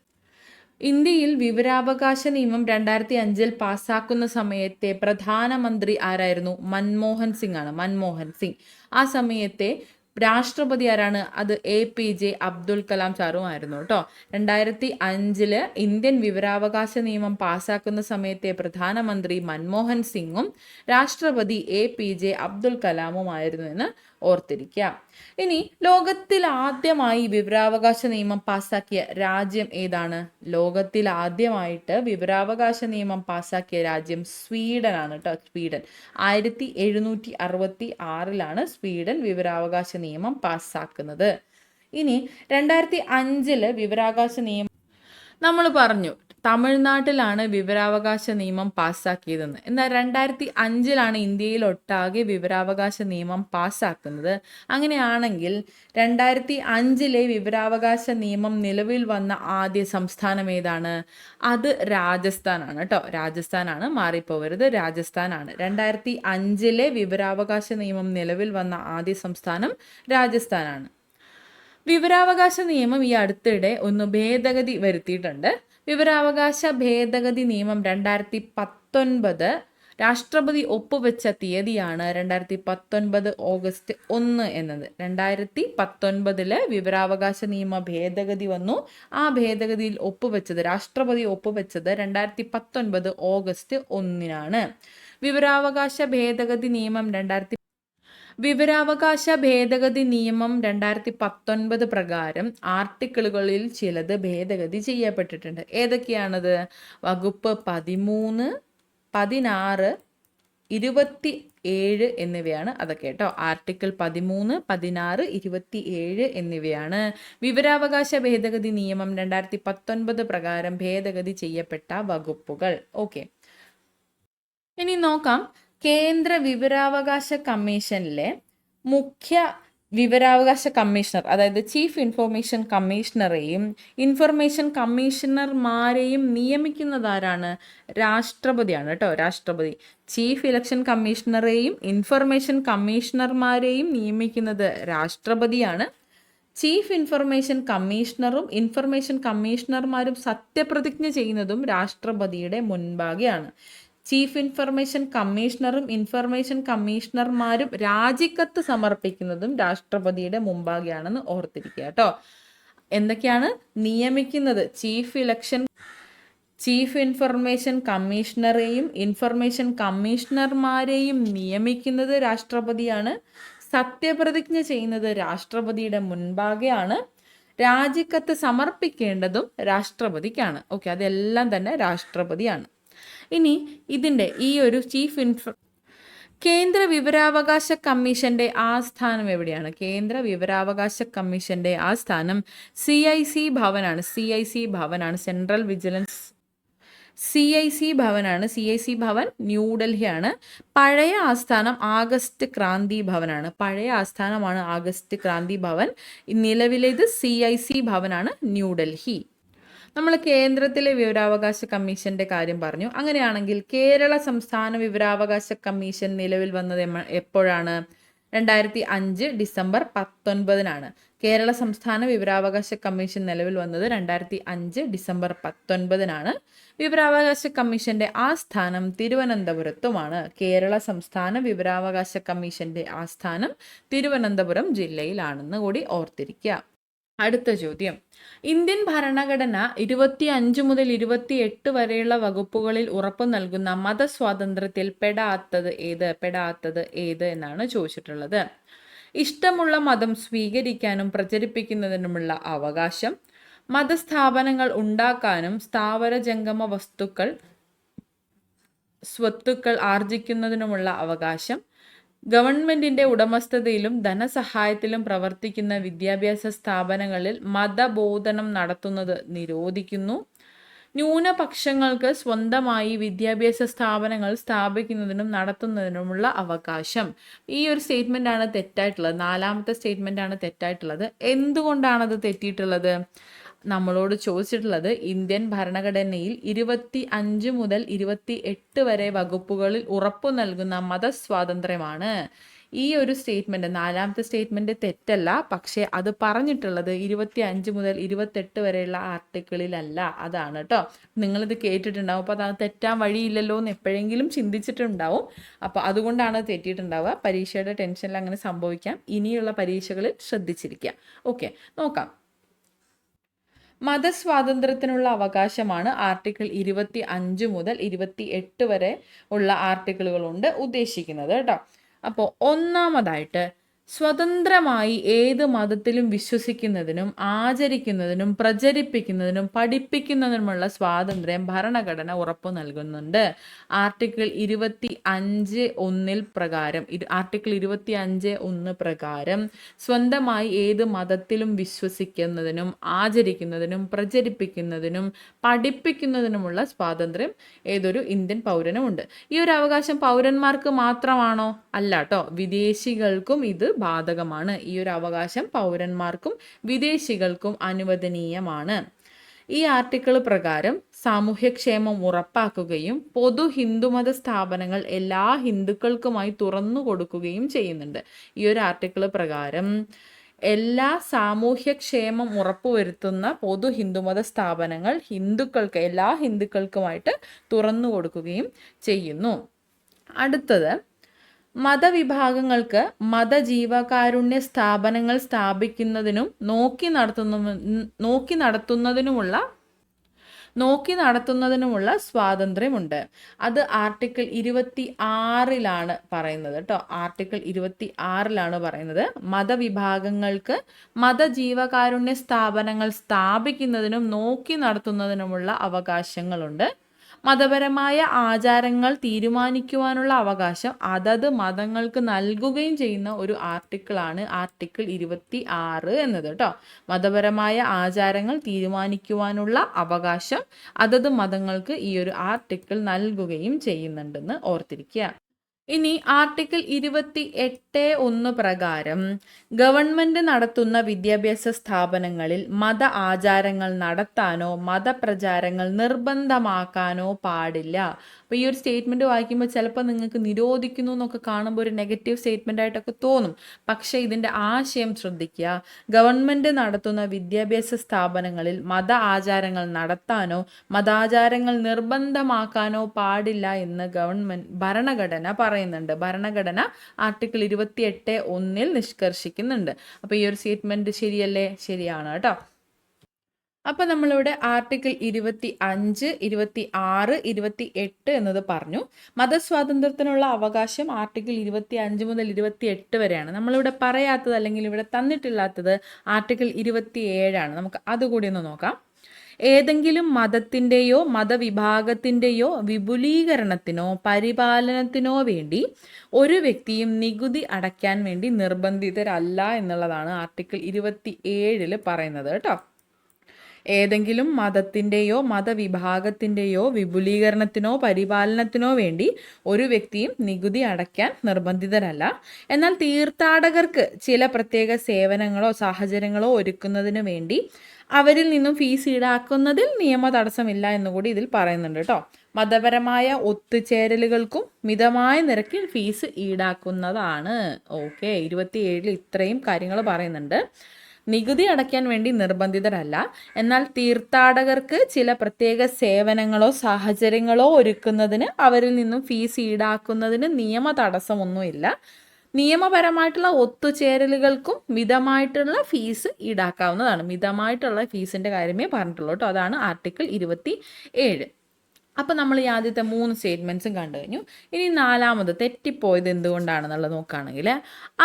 ഇന്ത്യയിൽ വിവരാവകാശ നിയമം 2005 പാസ്സാക്കുന്ന സമയത്തെ പ്രധാനമന്ത്രി ആരായിരുന്നു? മൻമോഹൻ സിംഗ് ആണ്. മൻമോഹൻ സിംഗ്. ആ സമയത്തെ രാഷ്ട്രപതി ആരാണ്? അത് APJ അബ്ദുൽ കലാം സാറുമായിരുന്നു കേട്ടോ. 2005 ഇന്ത്യൻ വിവരാവകാശ നിയമം പാസ്സാക്കുന്ന സമയത്തെ പ്രധാനമന്ത്രി മൻമോഹൻ സിംഗും രാഷ്ട്രപതി APJ അബ്ദുൽ കലാമുമായിരുന്നു എന്ന് ഓർത്തിരിക്കുക. ഇനി ലോകത്തിൽ ആദ്യമായി വിവരാവകാശ നിയമം പാസാക്കിയ രാജ്യം ഏതാണ്? ലോകത്തിൽ ആദ്യമായിട്ട് വിവരാവകാശ നിയമം പാസാക്കിയ രാജ്യം സ്വീഡനാണ് കേട്ടോ. സ്വീഡൻ 1766 സ്വീഡൻ വിവരാവകാശ നിയമം പാസാക്കുന്നത്. ഇനി 2005 വിവരാവകാശ നിയമം നമ്മൾ പറഞ്ഞു തമിഴ്നാട്ടിലാണ് വിവരാവകാശ നിയമം പാസ്സാക്കിയതെന്ന്. എന്നാൽ 2005 ഇന്ത്യയിലൊട്ടാകെ വിവരാവകാശ നിയമം പാസ്സാക്കുന്നത്. അങ്ങനെയാണെങ്കിൽ 2005 വിവരാവകാശ നിയമം നിലവിൽ വന്ന ആദ്യ സംസ്ഥാനം ഏതാണ്? അത് രാജസ്ഥാനാണ് കേട്ടോ. രാജസ്ഥാനാണ്, മാറിപ്പോവരുത്, രാജസ്ഥാനാണ്. 2005 വിവരാവകാശ നിയമം നിലവിൽ വന്ന ആദ്യ സംസ്ഥാനം രാജസ്ഥാനാണ്. വിവരാവകാശ നിയമം ഈ അടുത്തിടെ ഒന്ന് ഭേദഗതി വരുത്തിയിട്ടുണ്ട്. വിവരാവകാശ ഭേദഗതി നിയമം 2019 രാഷ്ട്രപതി ഒപ്പുവെച്ച തീയതിയാണ് 2019 ഓഗസ്റ്റ് 1 എന്നത്. 2019 വിവരാവകാശ നിയമ ഭേദഗതി വന്നു. ആ ഭേദഗതിയിൽ രാഷ്ട്രപതി ഒപ്പുവെച്ചത് 2019 ഓഗസ്റ്റ് 1 വിവരാവകാശ ഭേദഗതി നിയമം 2019 പ്രകാരം ആർട്ടിക്കിളുകളിൽ ചിലത് ഭേദഗതി ചെയ്യപ്പെട്ടിട്ടുണ്ട്. ഏതൊക്കെയാണത്? വകുപ്പ് 13, 16, 27 എന്നിവയാണ് അതൊക്കെ കേട്ടോ. ആർട്ടിക്കിൾ 13, 16, 27 എന്നിവയാണ് വിവരാവകാശ ഭേദഗതി നിയമം 2019 പ്രകാരം ഭേദഗതി ചെയ്യപ്പെട്ട വകുപ്പുകൾ. ഓക്കെ, ഇനി നോക്കാം. കേന്ദ്ര വിവരാവകാശ കമ്മീഷനിലെ മുഖ്യ വിവരാവകാശ കമ്മീഷണർ, അതായത് ചീഫ് ഇൻഫർമേഷൻ കമ്മീഷണറെയും ഇൻഫർമേഷൻ കമ്മീഷണർമാരെയും നിയമിക്കുന്നതാരാണ്? രാഷ്ട്രപതിയാണ് കേട്ടോ. രാഷ്ട്രപതി. ചീഫ് ഇലക്ഷൻ കമ്മീഷണറെയും ഇൻഫർമേഷൻ കമ്മീഷണർമാരെയും നിയമിക്കുന്നത് രാഷ്ട്രപതിയാണ്. ചീഫ് ഇൻഫർമേഷൻ കമ്മീഷണറും ഇൻഫർമേഷൻ കമ്മീഷണർമാരും സത്യപ്രതിജ്ഞ ചെയ്യുന്നതും രാഷ്ട്രപതിയുടെ മുൻപാകെയാണ്. ചീഫ് ഇൻഫർമേഷൻ കമ്മീഷണറും ഇൻഫർമേഷൻ കമ്മീഷണർമാരും രാജിക്കത്ത് സമർപ്പിക്കുന്നതും രാഷ്ട്രപതിയുടെ മുമ്പാകെയാണെന്ന് ഓർത്തിരിക്കുക കേട്ടോ. എന്തൊക്കെയാണ് നിയമിക്കുന്നത്? ചീഫ് ഇൻഫർമേഷൻ കമ്മീഷണറെയും ഇൻഫർമേഷൻ കമ്മീഷണർമാരെയും നിയമിക്കുന്നത് രാഷ്ട്രപതിയാണ്. സത്യപ്രതിജ്ഞ ചെയ്യുന്നത് രാഷ്ട്രപതിയുടെ മുൻപാകെയാണ്. രാജിക്കത്ത് സമർപ്പിക്കേണ്ടതും രാഷ്ട്രപതിക്കാണ്. ഓക്കെ, അതെല്ലാം തന്നെ രാഷ്ട്രപതിയാണ്. ഇനി ഇതിൻ്റെ ഈ ഒരു കേന്ദ്ര വിവരാവകാശ കമ്മീഷന്റെ ആസ്ഥാനം എവിടെയാണ്? കേന്ദ്ര വിവരാവകാശ കമ്മീഷന്റെ ആസ്ഥാനം CIC ഭവനാണ്. CIC ഭവനാണ്, സെൻട്രൽ വിജിലൻസ് CIC ഭവനാണ്. CIC ഭവൻ ന്യൂഡൽഹിയാണ്. പഴയ ആസ്ഥാനം ആഗസ്റ്റ് ക്രാന്തി ഭവനാണ്. പഴയ ആസ്ഥാനമാണ് ആഗസ്റ്റ് ക്രാന്തി ഭവൻ. നിലവിലേത് CIC ഭവനാണ്, ന്യൂഡൽഹി. നമ്മൾ കേന്ദ്രത്തിലെ വിവരാവകാശ കമ്മീഷന്റെ കാര്യം പറഞ്ഞു. അങ്ങനെയാണെങ്കിൽ കേരള സംസ്ഥാന വിവരാവകാശ കമ്മീഷൻ നിലവിൽ വന്നത് എപ്പോഴാണ്? 2005 ഡിസംബർ 19 കേരള സംസ്ഥാന വിവരാവകാശ കമ്മീഷൻ നിലവിൽ വന്നത് 2005 ഡിസംബർ 19 വിവരാവകാശ കമ്മീഷന്റെ ആസ്ഥാനം തിരുവനന്തപുരത്തുമാണ്. കേരള സംസ്ഥാന വിവരാവകാശ കമ്മീഷന്റെ ആസ്ഥാനം തിരുവനന്തപുരം ജില്ലയിലാണെന്ന് കൂടി ഓർത്തിരിക്കുക. അടുത്ത ചോദ്യം. ഇന്ത്യൻ ഭരണഘടന 25 മുതൽ 28 വരെയുള്ള വകുപ്പുകളിൽ ഉറപ്പു നൽകുന്ന മതസ്വാതന്ത്ര്യത്തിൽ പെടാത്തത് ഏത് എന്നാണ് ചോദിച്ചിട്ടുള്ളത്. ഇഷ്ടമുള്ള മതം സ്വീകരിക്കാനും പ്രചരിപ്പിക്കുന്നതിനുമുള്ള അവകാശം, മതസ്ഥാപനങ്ങൾ ഉണ്ടാക്കാനും സ്ഥാവര ജംഗമ സ്വത്തുക്കൾ ആർജിക്കുന്നതിനുമുള്ള അവകാശം, ഗവൺമെന്റിന്റെ ഉടമസ്ഥതയിലും ധനസഹായത്തിലും പ്രവർത്തിക്കുന്ന വിദ്യാഭ്യാസ സ്ഥാപനങ്ങളിൽ മതബോധനം നടത്തുന്നത് നിരോധിക്കുന്നു, ന്യൂനപക്ഷങ്ങൾക്ക് സ്വന്തമായി വിദ്യാഭ്യാസ സ്ഥാപനങ്ങൾ സ്ഥാപിക്കുന്നതിനും നടത്തുന്നതിനുമുള്ള അവകാശം. ഈ ഒരു സ്റ്റേറ്റ്മെന്റ് ആണ് തെറ്റായിട്ടുള്ളത്. 4ാമത്തെ സ്റ്റേറ്റ്മെന്റ് ആണ് തെറ്റായിട്ടുള്ളത്. എന്തുകൊണ്ടാണത് തെറ്റിയിട്ടുള്ളത്? നമ്മളോട് ചോദിച്ചിട്ടുള്ളത് ഇന്ത്യൻ ഭരണഘടനയിൽ 25 മുതൽ 28 വരെ വകുപ്പുകളിൽ ഉറപ്പു നൽകുന്ന മതസ്വാതന്ത്ര്യമാണ്. ഈ ഒരു സ്റ്റേറ്റ്മെന്റ് 4ാമത്തെ സ്റ്റേറ്റ്മെന്റ് തെറ്റല്ല, പക്ഷേ അത് പറഞ്ഞിട്ടുള്ളത് 25 മുതൽ 28 വരെയുള്ള ആർട്ടിക്കിളിലല്ല. അതാണ് കേട്ടോ. നിങ്ങളിത് കേട്ടിട്ടുണ്ടാവും. അപ്പോൾ അത് തെറ്റാൻ വഴിയില്ലല്ലോ എന്ന് എപ്പോഴെങ്കിലും ചിന്തിച്ചിട്ടുണ്ടാവും. അപ്പോൾ അതുകൊണ്ടാണ് തെറ്റിയിട്ടുണ്ടാവുക. പരീക്ഷയുടെ ടെൻഷനിൽ അങ്ങനെ സംഭവിക്കാം. ഇനിയുള്ള പരീക്ഷകളിൽ ശ്രദ്ധിച്ചിരിക്കുക. ഓക്കെ, നോക്കാം. മതസ്വാതന്ത്ര്യത്തിനുള്ള അവകാശമാണ് ആർട്ടിക്കിൾ 25 മുതൽ 28 വരെ ഉള്ള ആർട്ടിക്കിളുകൾ കൊണ്ട് ഉദ്ദേശിക്കുന്നത് കേട്ടോ. അപ്പോൾ ഒന്നാമതായിട്ട് സ്വതന്ത്രമായി ഏത് മതത്തിലും വിശ്വസിക്കുന്നതിനും ആചരിക്കുന്നതിനും പ്രചരിപ്പിക്കുന്നതിനും പഠിപ്പിക്കുന്നതിനുമുള്ള സ്വാതന്ത്ര്യം ഭരണഘടന ഉറപ്പു നൽകുന്നുണ്ട്. ആർട്ടിക്കിൾ 25(1) പ്രകാരം ആർട്ടിക്കിൾ 25(1) പ്രകാരം സ്വന്തമായി ഏത് മതത്തിലും വിശ്വസിക്കുന്നതിനും ആചരിക്കുന്നതിനും പ്രചരിപ്പിക്കുന്നതിനും പഠിപ്പിക്കുന്നതിനുമുള്ള സ്വാതന്ത്ര്യം ഏതൊരു ഇന്ത്യൻ പൗരനുമുണ്ട്. ഈ ഒരു അവകാശം പൗരന്മാർക്ക് മാത്രമാണോ? അല്ല കേട്ടോ, വിദേശികൾക്കും ഇത് ബാധകമാണ്. ഈ ഒരു അവകാശം പൗരന്മാർക്കും വിദേശികൾക്കും അനുവദനീയമാണ്. ഈ ആർട്ടിക്കിൾ പ്രകാരം സാമൂഹ്യക്ഷേമം ഉറപ്പാക്കുകയും പൊതു ഹിന്ദുമത സ്ഥാപനങ്ങൾ എല്ലാ ഹിന്ദുക്കൾക്കുമായി തുറന്നു കൊടുക്കുകയും ചെയ്യുന്നുണ്ട്. ഈ ഒരു ആർട്ടിക്കിൾ പ്രകാരം എല്ലാ സാമൂഹ്യക്ഷേമം ഉറപ്പുവരുത്തുന്ന പൊതു ഹിന്ദുമത സ്ഥാപനങ്ങൾ എല്ലാ ഹിന്ദുക്കൾക്കുമായിട്ട് തുറന്നു കൊടുക്കുകയും ചെയ്യുന്നു. അടുത്തത്, മതവിഭാഗങ്ങൾക്ക് മതജീവകാരുണ്യ സ്ഥാപനങ്ങൾ സ്ഥാപിക്കുന്നതിനും നോക്കി നടത്തുന്നതിനുമുള്ള സ്വാതന്ത്ര്യമുണ്ട്. അത് ആർട്ടിക്കിൾ 26 പറയുന്നത് കേട്ടോ. ആർട്ടിക്കിൾ 26 പറയുന്നത് മതവിഭാഗങ്ങൾക്ക് മതജീവകാരുണ്യ സ്ഥാപനങ്ങൾ സ്ഥാപിക്കുന്നതിനും നോക്കി നടത്തുന്നതിനുമുള്ള അവകാശങ്ങളുണ്ട്. മതപരമായ ആചാരങ്ങൾ തീരുമാനിക്കുവാനുള്ള അവകാശം അതത് മതങ്ങൾക്ക് നൽകുകയും ചെയ്യുന്ന ഒരു ആർട്ടിക്കിളാണ് ആർട്ടിക്കിൾ 26 എന്നത് കേട്ടോ. മതപരമായ ആചാരങ്ങൾ തീരുമാനിക്കുവാനുള്ള അവകാശം അതത് മതങ്ങൾക്ക് ഈ ഒരു ആർട്ടിക്കിൾ നൽകുകയും ചെയ്യുന്നുണ്ടെന്ന് ഓർത്തിരിക്കുക. ഇനി ആർട്ടിക്കിൾ 28(1) പ്രകാരം ഗവൺമെന്റ് നടത്തുന്ന വിദ്യാഭ്യാസ സ്ഥാപനങ്ങളിൽ മത ആചാരങ്ങൾ നടത്താനോ മതപ്രചാരങ്ങൾ നിർബന്ധമാക്കാനോ പാടില്ല. അപ്പോൾ ഈ ഒരു സ്റ്റേറ്റ്മെന്റ് വായിക്കുമ്പോൾ ചിലപ്പോൾ നിങ്ങൾക്ക് നിരോധിക്കുന്നു എന്നൊക്കെ കാണുമ്പോൾ ഒരു നെഗറ്റീവ് സ്റ്റേറ്റ്മെന്റ് ആയിട്ടൊക്കെ തോന്നും. പക്ഷേ ഇതിൻ്റെ ആശയം ശ്രദ്ധിക്കുക. ഗവൺമെന്റ് നടത്തുന്ന വിദ്യാഭ്യാസ സ്ഥാപനങ്ങളിൽ മത ആചാരങ്ങൾ നടത്താനോ മതാചാരങ്ങൾ നിർബന്ധമാക്കാനോ പാടില്ല എന്ന് ഭരണഘടന പറയുന്നുണ്ട്. ഭരണഘടന ആർട്ടിക്കിൾ 28(1) നിഷ്കർഷിക്കുന്നുണ്ട്. അപ്പോൾ ഈ ഒരു സ്റ്റേറ്റ്മെന്റ് ശരിയല്ലേ? ശരിയാണ് കേട്ടോ. അപ്പോൾ നമ്മളിവിടെ ആർട്ടിക്കിൾ 25, 26, 28 എന്നത് പറഞ്ഞു. മതസ്വാതന്ത്ര്യത്തിനുള്ള അവകാശം ആർട്ടിക്കിൾ 25 മുതൽ 28 വരെയാണ്. നമ്മളിവിടെ പറയാത്തത് അല്ലെങ്കിൽ ഇവിടെ തന്നിട്ടില്ലാത്തത് ആർട്ടിക്കിൾ 27 നമുക്ക് അതുകൂടി ഒന്ന് നോക്കാം. ഏതെങ്കിലും മതത്തിൻ്റെയോ മതവിഭാഗത്തിൻ്റെയോ വിപുലീകരണത്തിനോ പരിപാലനത്തിനോ വേണ്ടി ഒരു വ്യക്തിയും നികുതി അടയ്ക്കാൻ വേണ്ടി നിർബന്ധിതരല്ല എന്നുള്ളതാണ് ആർട്ടിക്കിൾ 27 പറയുന്നത് കേട്ടോ. ഏതെങ്കിലും മതത്തിൻ്റെയോ മതവിഭാഗത്തിൻ്റെയോ വിപുലീകരണത്തിനോ പരിപാലനത്തിനോ വേണ്ടി ഒരു വ്യക്തിയും നികുതി അടയ്ക്കാൻ നിർബന്ധിതരല്ല. എന്നാൽ തീർത്ഥാടകർക്ക് ചില പ്രത്യേക സേവനങ്ങളോ സാഹചര്യങ്ങളോ ഒരുക്കുന്നതിന് വേണ്ടി അവരിൽ നിന്നും ഫീസ് ഈടാക്കുന്നതിൽ നിയമ തടസ്സമില്ല എന്നുകൂടി ഇതിൽ പറയുന്നുണ്ട് കേട്ടോ. മതപരമായ ഒത്തുചേരലുകൾക്കും മിതമായ നിരക്കിൽ ഫീസ് ഈടാക്കുന്നതാണ്. ഓക്കെ, 27 ഇത്രയും കാര്യങ്ങൾ പറയുന്നുണ്ട്. നികുതി അടയ്ക്കാൻ വേണ്ടി നിർബന്ധിതരല്ല. എന്നാൽ തീർത്ഥാടകർക്ക് ചില പ്രത്യേക സേവനങ്ങളോ സാഹചര്യങ്ങളോ ഒരുക്കുന്നതിന് അവരിൽ നിന്നും ഫീസ് ഈടാക്കുന്നതിന് നിയമ തടസ്സമൊന്നുമില്ല. നിയമപരമായിട്ടുള്ള ഒത്തുചേരലുകൾക്കും മിതമായിട്ടുള്ള ഫീസ് ഈടാക്കാവുന്നതാണ്. മിതമായിട്ടുള്ള ഫീസിൻ്റെ കാര്യമേ പറഞ്ഞിട്ടുള്ളൂ കേട്ടോ. അതാണ് ആർട്ടിക്കിൾ 27. അപ്പോൾ നമ്മൾ ഈ ആദ്യത്തെ 3 സ്റ്റേറ്റ്മെൻറ്റ്സും കണ്ടു കഴിഞ്ഞു. ഇനി 4ാമത് തെറ്റിപ്പോയത് എന്തുകൊണ്ടാണെന്നുള്ളത് നോക്കുകയാണെങ്കിൽ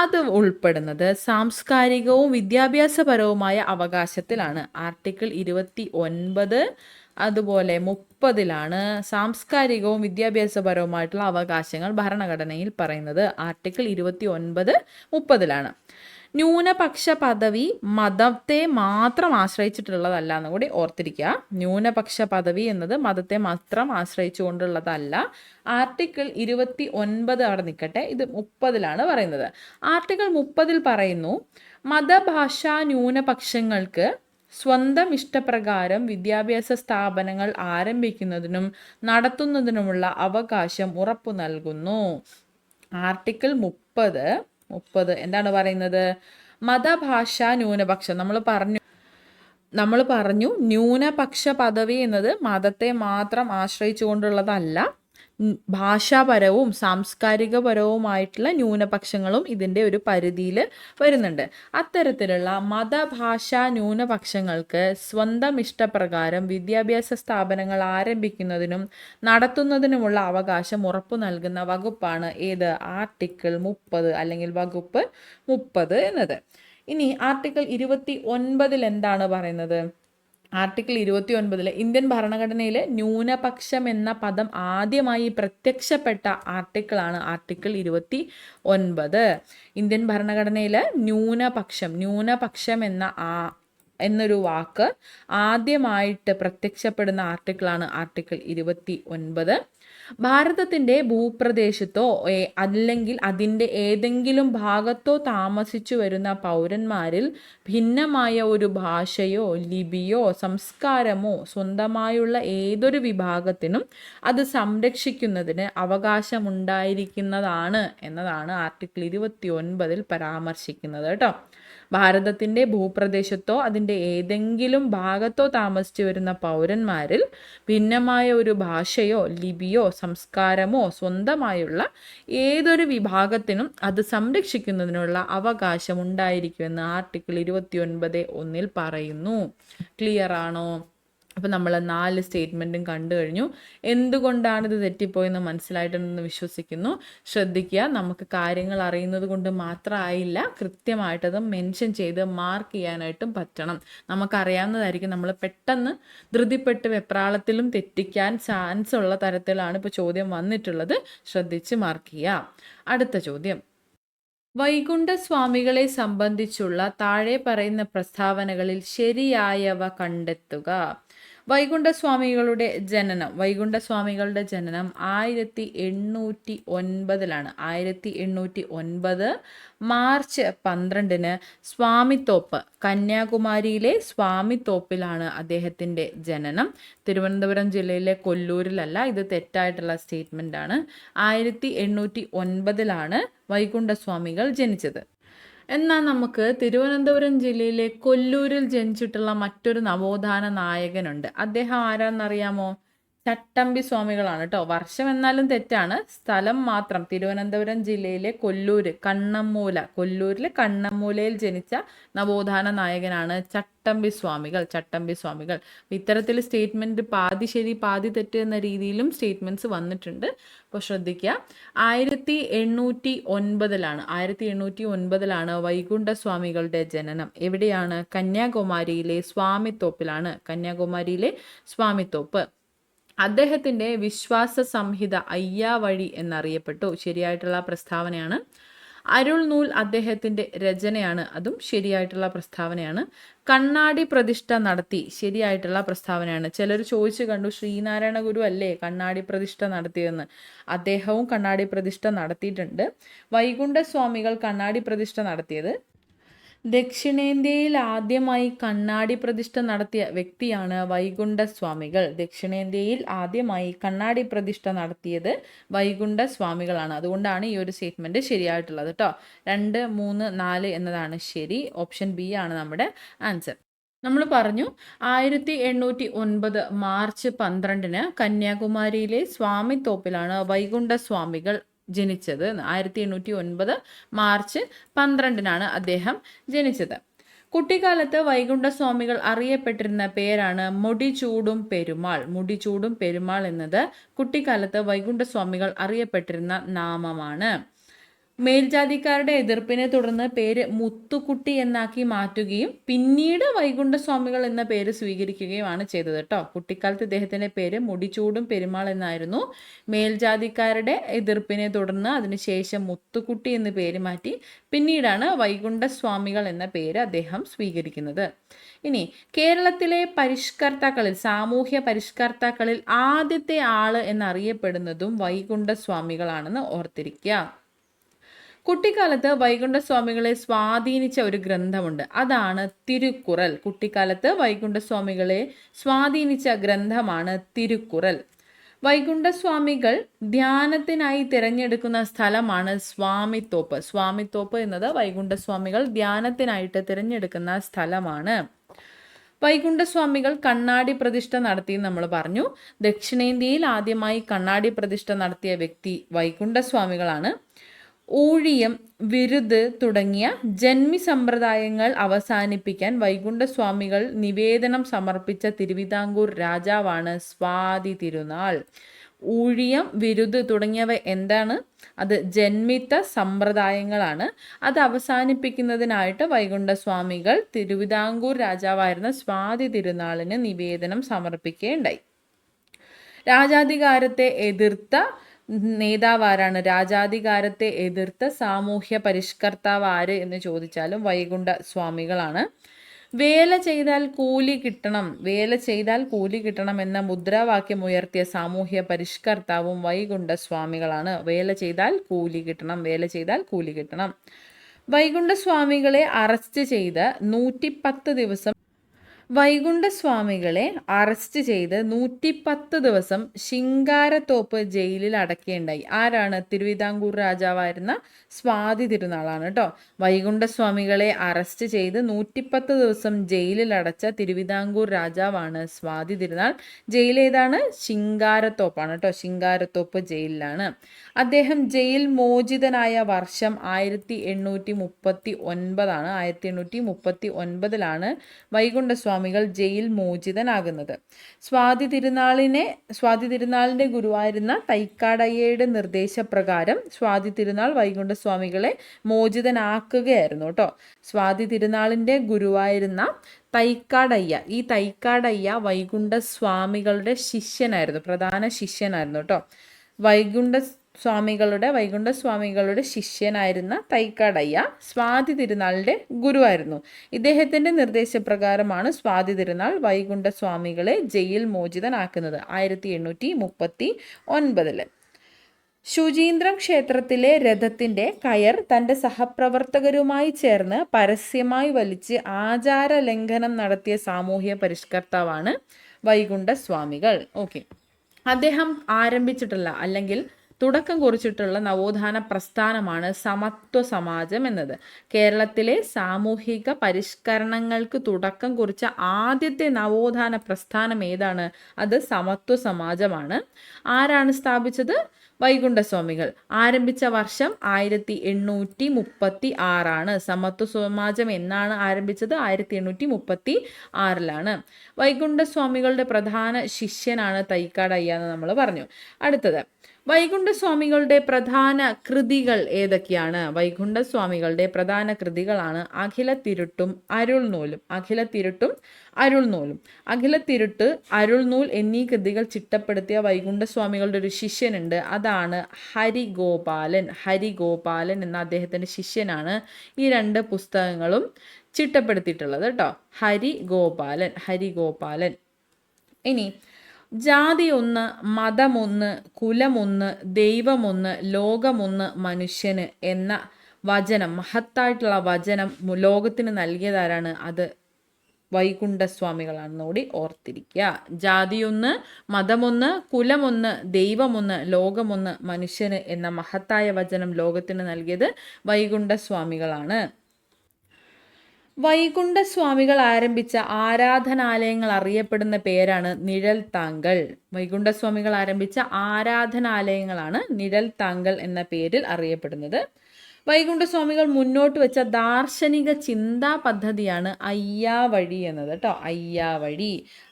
അത് ഉൾപ്പെടുന്നത് സാംസ്കാരികവും വിദ്യാഭ്യാസപരവുമായ അവകാശത്തിലാണ്. ആർട്ടിക്കിൾ 29 അതുപോലെ 30 സാംസ്കാരികവും വിദ്യാഭ്യാസപരവുമായിട്ടുള്ള അവകാശങ്ങൾ ഭരണഘടനയിൽ പറയുന്നത്. ആർട്ടിക്കിൾ 29, 30 ന്യൂനപക്ഷ പദവി മതത്തെ മാത്രം ആശ്രയിച്ചിട്ടുള്ളതല്ല എന്ന് കൂടി ഓർത്തിരിക്കുക. ന്യൂനപക്ഷ പദവി എന്നത് മതത്തെ മാത്രം ആശ്രയിച്ചുകൊണ്ടുള്ളതല്ല. ആർട്ടിക്കിൾ 29 അവിടെ നിൽക്കട്ടെ, ഇത് 30 പറയുന്നത്. ആർട്ടിക്കിൾ 30 പറയുന്നു, മതഭാഷാ ന്യൂനപക്ഷങ്ങൾക്ക് സ്വന്തം ഇഷ്ടപ്രകാരം വിദ്യാഭ്യാസ സ്ഥാപനങ്ങൾ ആരംഭിക്കുന്നതിനും നടത്തുന്നതിനുമുള്ള അവകാശം ഉറപ്പു നൽകുന്നു. ആർട്ടിക്കിൾ 30 എന്താണ് പറയുന്നത്? മതഭാഷാ ന്യൂനപക്ഷം നമ്മൾ പറഞ്ഞു ന്യൂനപക്ഷ പദവി എന്നത് മതത്തെ മാത്രം ആശ്രയിച്ചുകൊണ്ടുള്ളതല്ല. ഭാഷാപരവും സാംസ്കാരികപരവുമായിട്ടുള്ള ന്യൂനപക്ഷങ്ങളും ഇതിൻ്റെ ഒരു പരിധിയിൽ വരുന്നുണ്ട്. അത്തരത്തിലുള്ള മതഭാഷാ ന്യൂനപക്ഷങ്ങൾക്ക് സ്വന്തം ഇഷ്ടപ്രകാരം വിദ്യാഭ്യാസ സ്ഥാപനങ്ങൾ ആരംഭിക്കുന്നതിനും നടത്തുന്നതിനുമുള്ള അവകാശം ഉറപ്പു നൽകുന്ന വകുപ്പാണ് ഏത്? ആർട്ടിക്കിൾ 30 അല്ലെങ്കിൽ വകുപ്പ് 30 എന്നത്. ഇനി ആർട്ടിക്കിൾ 29 എന്താണ് പറയുന്നത്? ആർട്ടിക്കിൾ 29 ഇന്ത്യൻ ഭരണഘടനയിൽ ന്യൂനപക്ഷം എന്ന പദം ആദ്യമായി പ്രത്യക്ഷപ്പെട്ട ആർട്ടിക്കിളാണ് ആർട്ടിക്കിൾ 29. ഇന്ത്യൻ ഭരണഘടനയിൽ ന്യൂനപക്ഷം എന്നൊരു വാക്ക് ആദ്യമായിട്ട് പ്രത്യക്ഷപ്പെടുന്ന ആർട്ടിക്കിളാണ് ആർട്ടിക്കിൾ 29. ഭാരതത്തിൻ്റെ ഭൂപ്രദേശത്തോ അല്ലെങ്കിൽ അതിൻ്റെ ഏതെങ്കിലും ഭാഗത്തോ താമസിച്ചു വരുന്ന പൗരന്മാരിൽ ഭിന്നമായ ഒരു ഭാഷയോ ലിപിയോ സംസ്കാരമോ സ്വന്തമായുള്ള ഏതൊരു വിഭാഗത്തിനും അത് സംരക്ഷിക്കുന്നതിന് അവകാശമുണ്ടായിരിക്കുന്നതാണ് എന്നതാണ് ആർട്ടിക്കിൾ 29 പരാമർശിക്കുന്നത് കേട്ടോ. ഭാരതത്തിൻ്റെ ഭൂപ്രദേശത്തോ അതിൻ്റെ ഏതെങ്കിലും ഭാഗത്തോ താമസിച്ചു വരുന്ന പൗരന്മാരിൽ ഭിന്നമായ ഒരു ഭാഷയോ ലിപിയോ സംസ്കാരമോ സ്വന്തമായുള്ള ഏതൊരു വിഭാഗത്തിനും അത് സംരക്ഷിക്കുന്നതിനുള്ള അവകാശം ഉണ്ടായിരിക്കുമെന്ന് ആർട്ടിക്കിൾ 29(1) പറയുന്നു. ക്ലിയർ ആണോ? അപ്പോൾ നമ്മൾ 4 സ്റ്റേറ്റ്മെൻറ്റും കണ്ടു കഴിഞ്ഞു. എന്തുകൊണ്ടാണ് ഇത് തെറ്റിപ്പോയെന്ന് മനസ്സിലായിട്ടുണ്ടെന്ന് വിശ്വസിക്കുന്നു. ശ്രദ്ധിക്കുക, നമുക്ക് കാര്യങ്ങൾ അറിയുന്നത് കൊണ്ട് മാത്രമായില്ല, കൃത്യമായിട്ടത് മെൻഷൻ ചെയ്ത് മാർക്ക് ചെയ്യാനായിട്ടും പറ്റണം. നമുക്കറിയാവുന്നതായിരിക്കും, നമ്മൾ പെട്ടെന്ന് ധൃതിപ്പെട്ട് വെപ്രാളത്തിലും തെറ്റിക്കാൻ ചാൻസ് ഉള്ള തരത്തിലാണ് ഇപ്പോൾ ചോദ്യം വന്നിട്ടുള്ളത്. ശ്രദ്ധിച്ച് മാർക്ക് ചെയ്യുക. അടുത്ത ചോദ്യം, വൈകുണ്ഠസ്വാമികളെ സംബന്ധിച്ചുള്ള താഴെ പറയുന്ന പ്രസ്താവനകളിൽ ശരിയായവ കണ്ടെത്തുക. വൈകുണ്ഠസ്വാമികളുടെ ജനനം 1809 1809 മാർച്ച് 12 സ്വാമിത്തോപ്പ്, കന്യാകുമാരിയിലെ സ്വാമിത്തോപ്പിലാണ് അദ്ദേഹത്തിൻ്റെ ജനനം. തിരുവനന്തപുരം ജില്ലയിലെ കൊല്ലൂരിലല്ല, ഇത് തെറ്റായിട്ടുള്ള സ്റ്റേറ്റ്മെൻ്റ് ആണ്. 1809 വൈകുണ്ഠസ്വാമികൾ ജനിച്ചത്. എന്നാൽ നമുക്ക് തിരുവനന്തപുരം ജില്ലയിലെ കൊല്ലൂരിൽ ജനിച്ചിട്ടുള്ള മറ്റൊരു നവോത്ഥാന നായകനുണ്ട്. അദ്ദേഹം ആരാന്നറിയാമോ? ചട്ടമ്പി സ്വാമികളാണ് കേട്ടോ. വർഷം എന്നാലും തെറ്റാണ്, സ്ഥലം മാത്രം. തിരുവനന്തപുരം ജില്ലയിലെ കൊല്ലൂരിലെ കണ്ണമ്മൂലയിൽ ജനിച്ച നവോത്ഥാന നായകനാണ് ചട്ടമ്പി സ്വാമികൾ. ഇത്തരത്തിൽ സ്റ്റേറ്റ്മെൻറ്റ് പാതി ശരി പാതി തെറ്റ് എന്ന രീതിയിലും സ്റ്റേറ്റ്മെൻറ്റ്സ് വന്നിട്ടുണ്ട്. അപ്പോൾ ശ്രദ്ധിക്കുക. 1809 വൈകുണ്ഠസ്വാമികളുടെ ജനനം. എവിടെയാണ്? കന്യാകുമാരിയിലെ സ്വാമിത്തോപ്പ്. അദ്ദേഹത്തിൻ്റെ വിശ്വാസ സംഹിത അയ്യാവഴി എന്നറിയപ്പെട്ടു. ശരിയായിട്ടുള്ള പ്രസ്താവനയാണ്. അരുൾ നൂൽ അദ്ദേഹത്തിൻ്റെ രചനയാണ്, അതും ശരിയായിട്ടുള്ള പ്രസ്താവനയാണ്. കണ്ണാടി പ്രതിഷ്ഠ നടത്തി, ശരിയായിട്ടുള്ള പ്രസ്താവനയാണ്. ചിലർ ചോദിച്ചു കണ്ടു, ശ്രീനാരായണ ഗുരു അല്ലേ കണ്ണാടി പ്രതിഷ്ഠ നടത്തിയതെന്ന്. അദ്ദേഹവും കണ്ണാടി പ്രതിഷ്ഠ നടത്തിയിട്ടുണ്ട്. വൈകുണ്ഠസ്വാമികൾ കണ്ണാടി പ്രതിഷ്ഠ നടത്തിയത് ദക്ഷിണേന്ത്യയിൽ ആദ്യമായി കണ്ണാടി പ്രതിഷ്ഠ നടത്തിയ വ്യക്തിയാണ് വൈകുണ്ഠസ്വാമികൾ. ദക്ഷിണേന്ത്യയിൽ ആദ്യമായി കണ്ണാടി പ്രതിഷ്ഠ നടത്തിയത് വൈകുണ്ഠസ്വാമികളാണ്. അതുകൊണ്ടാണ് ഈ ഒരു സ്റ്റേറ്റ്മെൻറ്റ് ശരിയായിട്ടുള്ളത് കേട്ടോ. 2, 3, 4 എന്നതാണ് ശരി. ഓപ്ഷൻ ബി ആണ് നമ്മുടെ ആൻസർ. നമ്മൾ പറഞ്ഞു 1809 മാർച്ച് 12 കന്യാകുമാരിയിലെ സ്വാമിത്തോപ്പിലാണ് വൈകുണ്ഠസ്വാമികൾ ജനിച്ചത്. 1809 മാർച്ച് 12 അദ്ദേഹം ജനിച്ചത്. കുട്ടിക്കാലത്ത് വൈകുണ്ഠസ്വാമികൾ അറിയപ്പെട്ടിരുന്ന പേരാണ് മുടിചൂടും പെരുമാൾ എന്നത് കുട്ടിക്കാലത്ത് വൈകുണ്ഠസ്വാമികൾ അറിയപ്പെട്ടിരുന്ന നാമമാണ്. മേൽജാതിക്കാരുടെ എതിർപ്പിനെ തുടർന്ന് പേര് മുത്തുക്കുട്ടി എന്നാക്കി മാറ്റുകയും പിന്നീട് വൈകുണ്ഠസ്വാമികൾ എന്ന പേര് സ്വീകരിക്കുകയുമാണ് ചെയ്തത് കേട്ടോ. കുട്ടിക്കാലത്ത് ഇദ്ദേഹത്തിൻ്റെ പേര് മുടിചൂടും പെരുമാൾ എന്നായിരുന്നു. മേൽജാതിക്കാരുടെ എതിർപ്പിനെ തുടർന്ന് അതിനുശേഷം മുത്തുക്കുട്ടി എന്ന് പേര് മാറ്റി പിന്നീടാണ് വൈകുണ്ഠസ്വാമികൾ എന്ന പേര് അദ്ദേഹം സ്വീകരിക്കുന്നത്. ഇനി കേരളത്തിലെ സാമൂഹ്യ പരിഷ്കർത്താക്കളിൽ ആദ്യത്തെ ആള് എന്നറിയപ്പെടുന്നതും വൈകുണ്ഠസ്വാമികളാണെന്ന് ഓർത്തിരിക്കുക. കുട്ടിക്കാലത്ത് വൈകുണ്ഠസ്വാമികളെ സ്വാധീനിച്ച ഒരു ഗ്രന്ഥമുണ്ട്, അതാണ് തിരുക്കുറൽ. കുട്ടിക്കാലത്ത് വൈകുണ്ഠസ്വാമികളെ സ്വാധീനിച്ച ഗ്രന്ഥമാണ് തിരുക്കുറൽ. വൈകുണ്ഠസ്വാമികൾ ധ്യാനത്തിനായി തിരഞ്ഞെടുക്കുന്ന സ്ഥലമാണ് സ്വാമിത്തോപ്പ് എന്നത് വൈകുണ്ഠസ്വാമികൾ ധ്യാനത്തിനായിട്ട് തിരഞ്ഞെടുക്കുന്ന സ്ഥലമാണ്. വൈകുണ്ഠസ്വാമികൾ കണ്ണാടി പ്രതിഷ്ഠ നടത്തി നമ്മൾ പറഞ്ഞു. ദക്ഷിണേന്ത്യയിൽ ആദ്യമായി കണ്ണാടി പ്രതിഷ്ഠ നടത്തിയ വ്യക്തി വൈകുണ്ഠസ്വാമികളാണ്. ഊഴിയം, വിരുത് തുടങ്ങിയ ജന്മി സമ്പ്രദായങ്ങൾ അവസാനിപ്പിക്കാൻ വൈകുണ്ഠസ്വാമികൾ നിവേദനം സമർപ്പിച്ച തിരുവിതാംകൂർ രാജാവാണ് സ്വാതി തിരുനാൾ. ഊഴിയം, വിരുത് തുടങ്ങിയവ എന്താണ്? അത് ജന്മിത്ത സമ്പ്രദായങ്ങളാണ്. അത് അവസാനിപ്പിക്കുന്നതിനായിട്ട് വൈകുണ്ഠസ്വാമികൾ തിരുവിതാംകൂർ രാജാവായിരുന്ന സ്വാതി തിരുനാളിന് നിവേദനം സമർപ്പിക്കുകയുണ്ടായി. രാജാധികാരത്തെ എതിർത്ത നേതാവാരാണ്? രാജാധികാരത്തെ എതിർത്ത സാമൂഹ്യ പരിഷ്കർത്താവ് ആര് എന്ന് ചോദിച്ചാലും വൈകുണ്ഠ സ്വാമികളാണ്. വേല ചെയ്താൽ കൂലി കിട്ടണം, വേല ചെയ്താൽ കൂലി കിട്ടണം എന്ന മുദ്രാവാക്യം ഉയർത്തിയ സാമൂഹ്യ പരിഷ്കർത്താവും വൈകുണ്ഠ സ്വാമികളാണ്. വേല ചെയ്താൽ കൂലി കിട്ടണം, വേല ചെയ്താൽ കൂലി കിട്ടണം. വൈകുണ്ഠസ്വാമികളെ അറസ്റ്റ് ചെയ്ത് 110 ദിവസം വൈകുണ്ഠസ്വാമികളെ അറസ്റ്റ് ചെയ്ത് 110 ദിവസം ശിങ്കാരത്തോപ്പ് ജയിലിൽ അടയ്ക്കുകയുണ്ടായി. ആരാണ്? തിരുവിതാംകൂർ രാജാവായിരുന്ന സ്വാതി തിരുനാളാണ് കേട്ടോ. വൈകുണ്ഠസ്വാമികളെ അറസ്റ്റ് ചെയ്ത് 110 ദിവസം ജയിലിൽ അടച്ച തിരുവിതാംകൂർ രാജാവാണ് സ്വാതി തിരുനാൾ. ജയിൽ ഏതാണ്? ശിങ്കാരത്തോപ്പാണ് കേട്ടോ. ശിങ്കാരത്തോപ്പ് ജയിലിലാണ്. അദ്ദേഹം ജയിൽ മോചിതനായ വർഷം 1839 ആണ്. 1839 വൈകുണ്ഠസ്വാമികൾ ജയിൽ മോചിതനാകുന്നത്. സ്വാതി തിരുനാളിന്റെ ഗുരുവായിരുന്ന തൈക്കാടയ്യയുടെ നിർദ്ദേശപ്രകാരം സ്വാതി തിരുനാൾ വൈകുണ്ഠസ്വാമികളെ മോചിതനാക്കുകയായിരുന്നു കേട്ടോ. സ്വാതി തിരുനാളിന്റെ ഗുരുവായിരുന്ന തൈക്കാടയ്യ, ഈ തൈക്കാടയ്യ വൈകുണ്ഠസ്വാമികളുടെ ശിഷ്യനായിരുന്നു, പ്രധാന ശിഷ്യനായിരുന്നു കേട്ടോ. വൈകുണ്ഠസ്വാമികളുടെ ശിഷ്യനായിരുന്ന തൈക്കാടയ്യ സ്വാതി തിരുനാളിന്റെ ഗുരുവായിരുന്നു. ഇദ്ദേഹത്തിന്റെ നിർദ്ദേശപ്രകാരമാണ് സ്വാതി തിരുനാൾ വൈകുണ്ഠസ്വാമികളെ ജയിൽ മോചിതനാക്കുന്നത് 1839. ശുചീന്ദ്രം ക്ഷേത്രത്തിലെ രഥത്തിന്റെ കയർ തന്റെ സഹപ്രവർത്തകരുമായി ചേർന്ന് പരസ്യമായി വലിച്ച് ആചാര ലംഘനം നടത്തിയ സാമൂഹ്യ പരിഷ്കർത്താവാണ് വൈകുണ്ഠസ്വാമികൾ. ഓക്കെ, അദ്ദേഹം ആരംഭിച്ചിട്ടുള്ള അല്ലെങ്കിൽ തുടക്കം കുറിച്ചിട്ടുള്ള നവോത്ഥാന പ്രസ്ഥാനമാണ് സമത്വ സമാജം എന്നത്. കേരളത്തിലെ സാമൂഹിക പരിഷ്കരണങ്ങൾക്ക് തുടക്കം കുറിച്ച ആദ്യത്തെ നവോത്ഥാന പ്രസ്ഥാനം ഏതാണ്? അത് സമത്വ സമാജമാണ്. ആരാണ് സ്ഥാപിച്ചത്? വൈകുണ്ഠസ്വാമികൾ. ആരംഭിച്ച വർഷം 1836. സമത്വ സമാജം എന്നാണ് ആരംഭിച്ചത്? 1836. വൈകുണ്ഠസ്വാമികളുടെ പ്രധാന ശിഷ്യനാണ് തൈക്കാടയ്യ എന്ന് നമ്മൾ പറഞ്ഞു. അടുത്തത്, വൈകുണ്ഠസ്വാമികളുടെ പ്രധാന കൃതികൾ ഏതൊക്കെയാണ്? വൈകുണ്ഠസ്വാമികളുടെ പ്രധാന കൃതികളാണ് അഖിലത്തിരുട്ടും അരുൾനൂലും. അഖിലത്തിരുട്ട്, അരുൾനൂൽ എന്നീ കൃതികൾ ചിട്ടപ്പെടുത്തിയ വൈകുണ്ഠസ്വാമികളുടെ ഒരു ശിഷ്യനുണ്ട്. അതാണ് ഹരിഗോപാലൻ എന്ന അദ്ദേഹത്തിന്റെ ശിഷ്യനാണ് ഈ 2 പുസ്തകങ്ങളും ചിട്ടപ്പെടുത്തിയിട്ടുള്ളത് കേട്ടോ. ഹരിഗോപാലൻ. ഇനി ജാതി ഒന്ന്, മതമൊന്ന്, കുലമൊന്ന്, ദൈവമൊന്ന്, ലോകമൊന്ന്, മനുഷ്യന് എന്ന വചനം, മഹത്തായിട്ടുള്ള വചനം ലോകത്തിന് നൽകിയതാരാണ്? അത് വൈകുണ്ഠസ്വാമികളാണെന്ന് കൂടി ഓർത്തിരിക്കുക. ജാതിയൊന്ന്, മതമൊന്ന്, കുലമൊന്ന്, ദൈവമൊന്ന്, ലോകമൊന്ന്, മനുഷ്യന് എന്ന മഹത്തായ വചനം ലോകത്തിന് നൽകിയത് വൈകുണ്ഠസ്വാമികളാണ്. വൈകുണ്ഠസ്വാമികൾ ആരംഭിച്ച ആരാധനാലയങ്ങൾ അറിയപ്പെടുന്ന പേരാണ് നിഴൽത്താങ്കൾ. വൈകുണ്ഠസ്വാമികൾ ആരംഭിച്ച ആരാധനാലയങ്ങളാണ് നിഴൽത്താങ്കൾ എന്ന പേരിൽ അറിയപ്പെടുന്നത്. വൈകുണ്ഠസ്വാമികൾ മുന്നോട്ട് വെച്ച ദാർശനിക ചിന്താ പദ്ധതിയാണ് അയ്യാവഴി എന്നത് കേട്ടോ.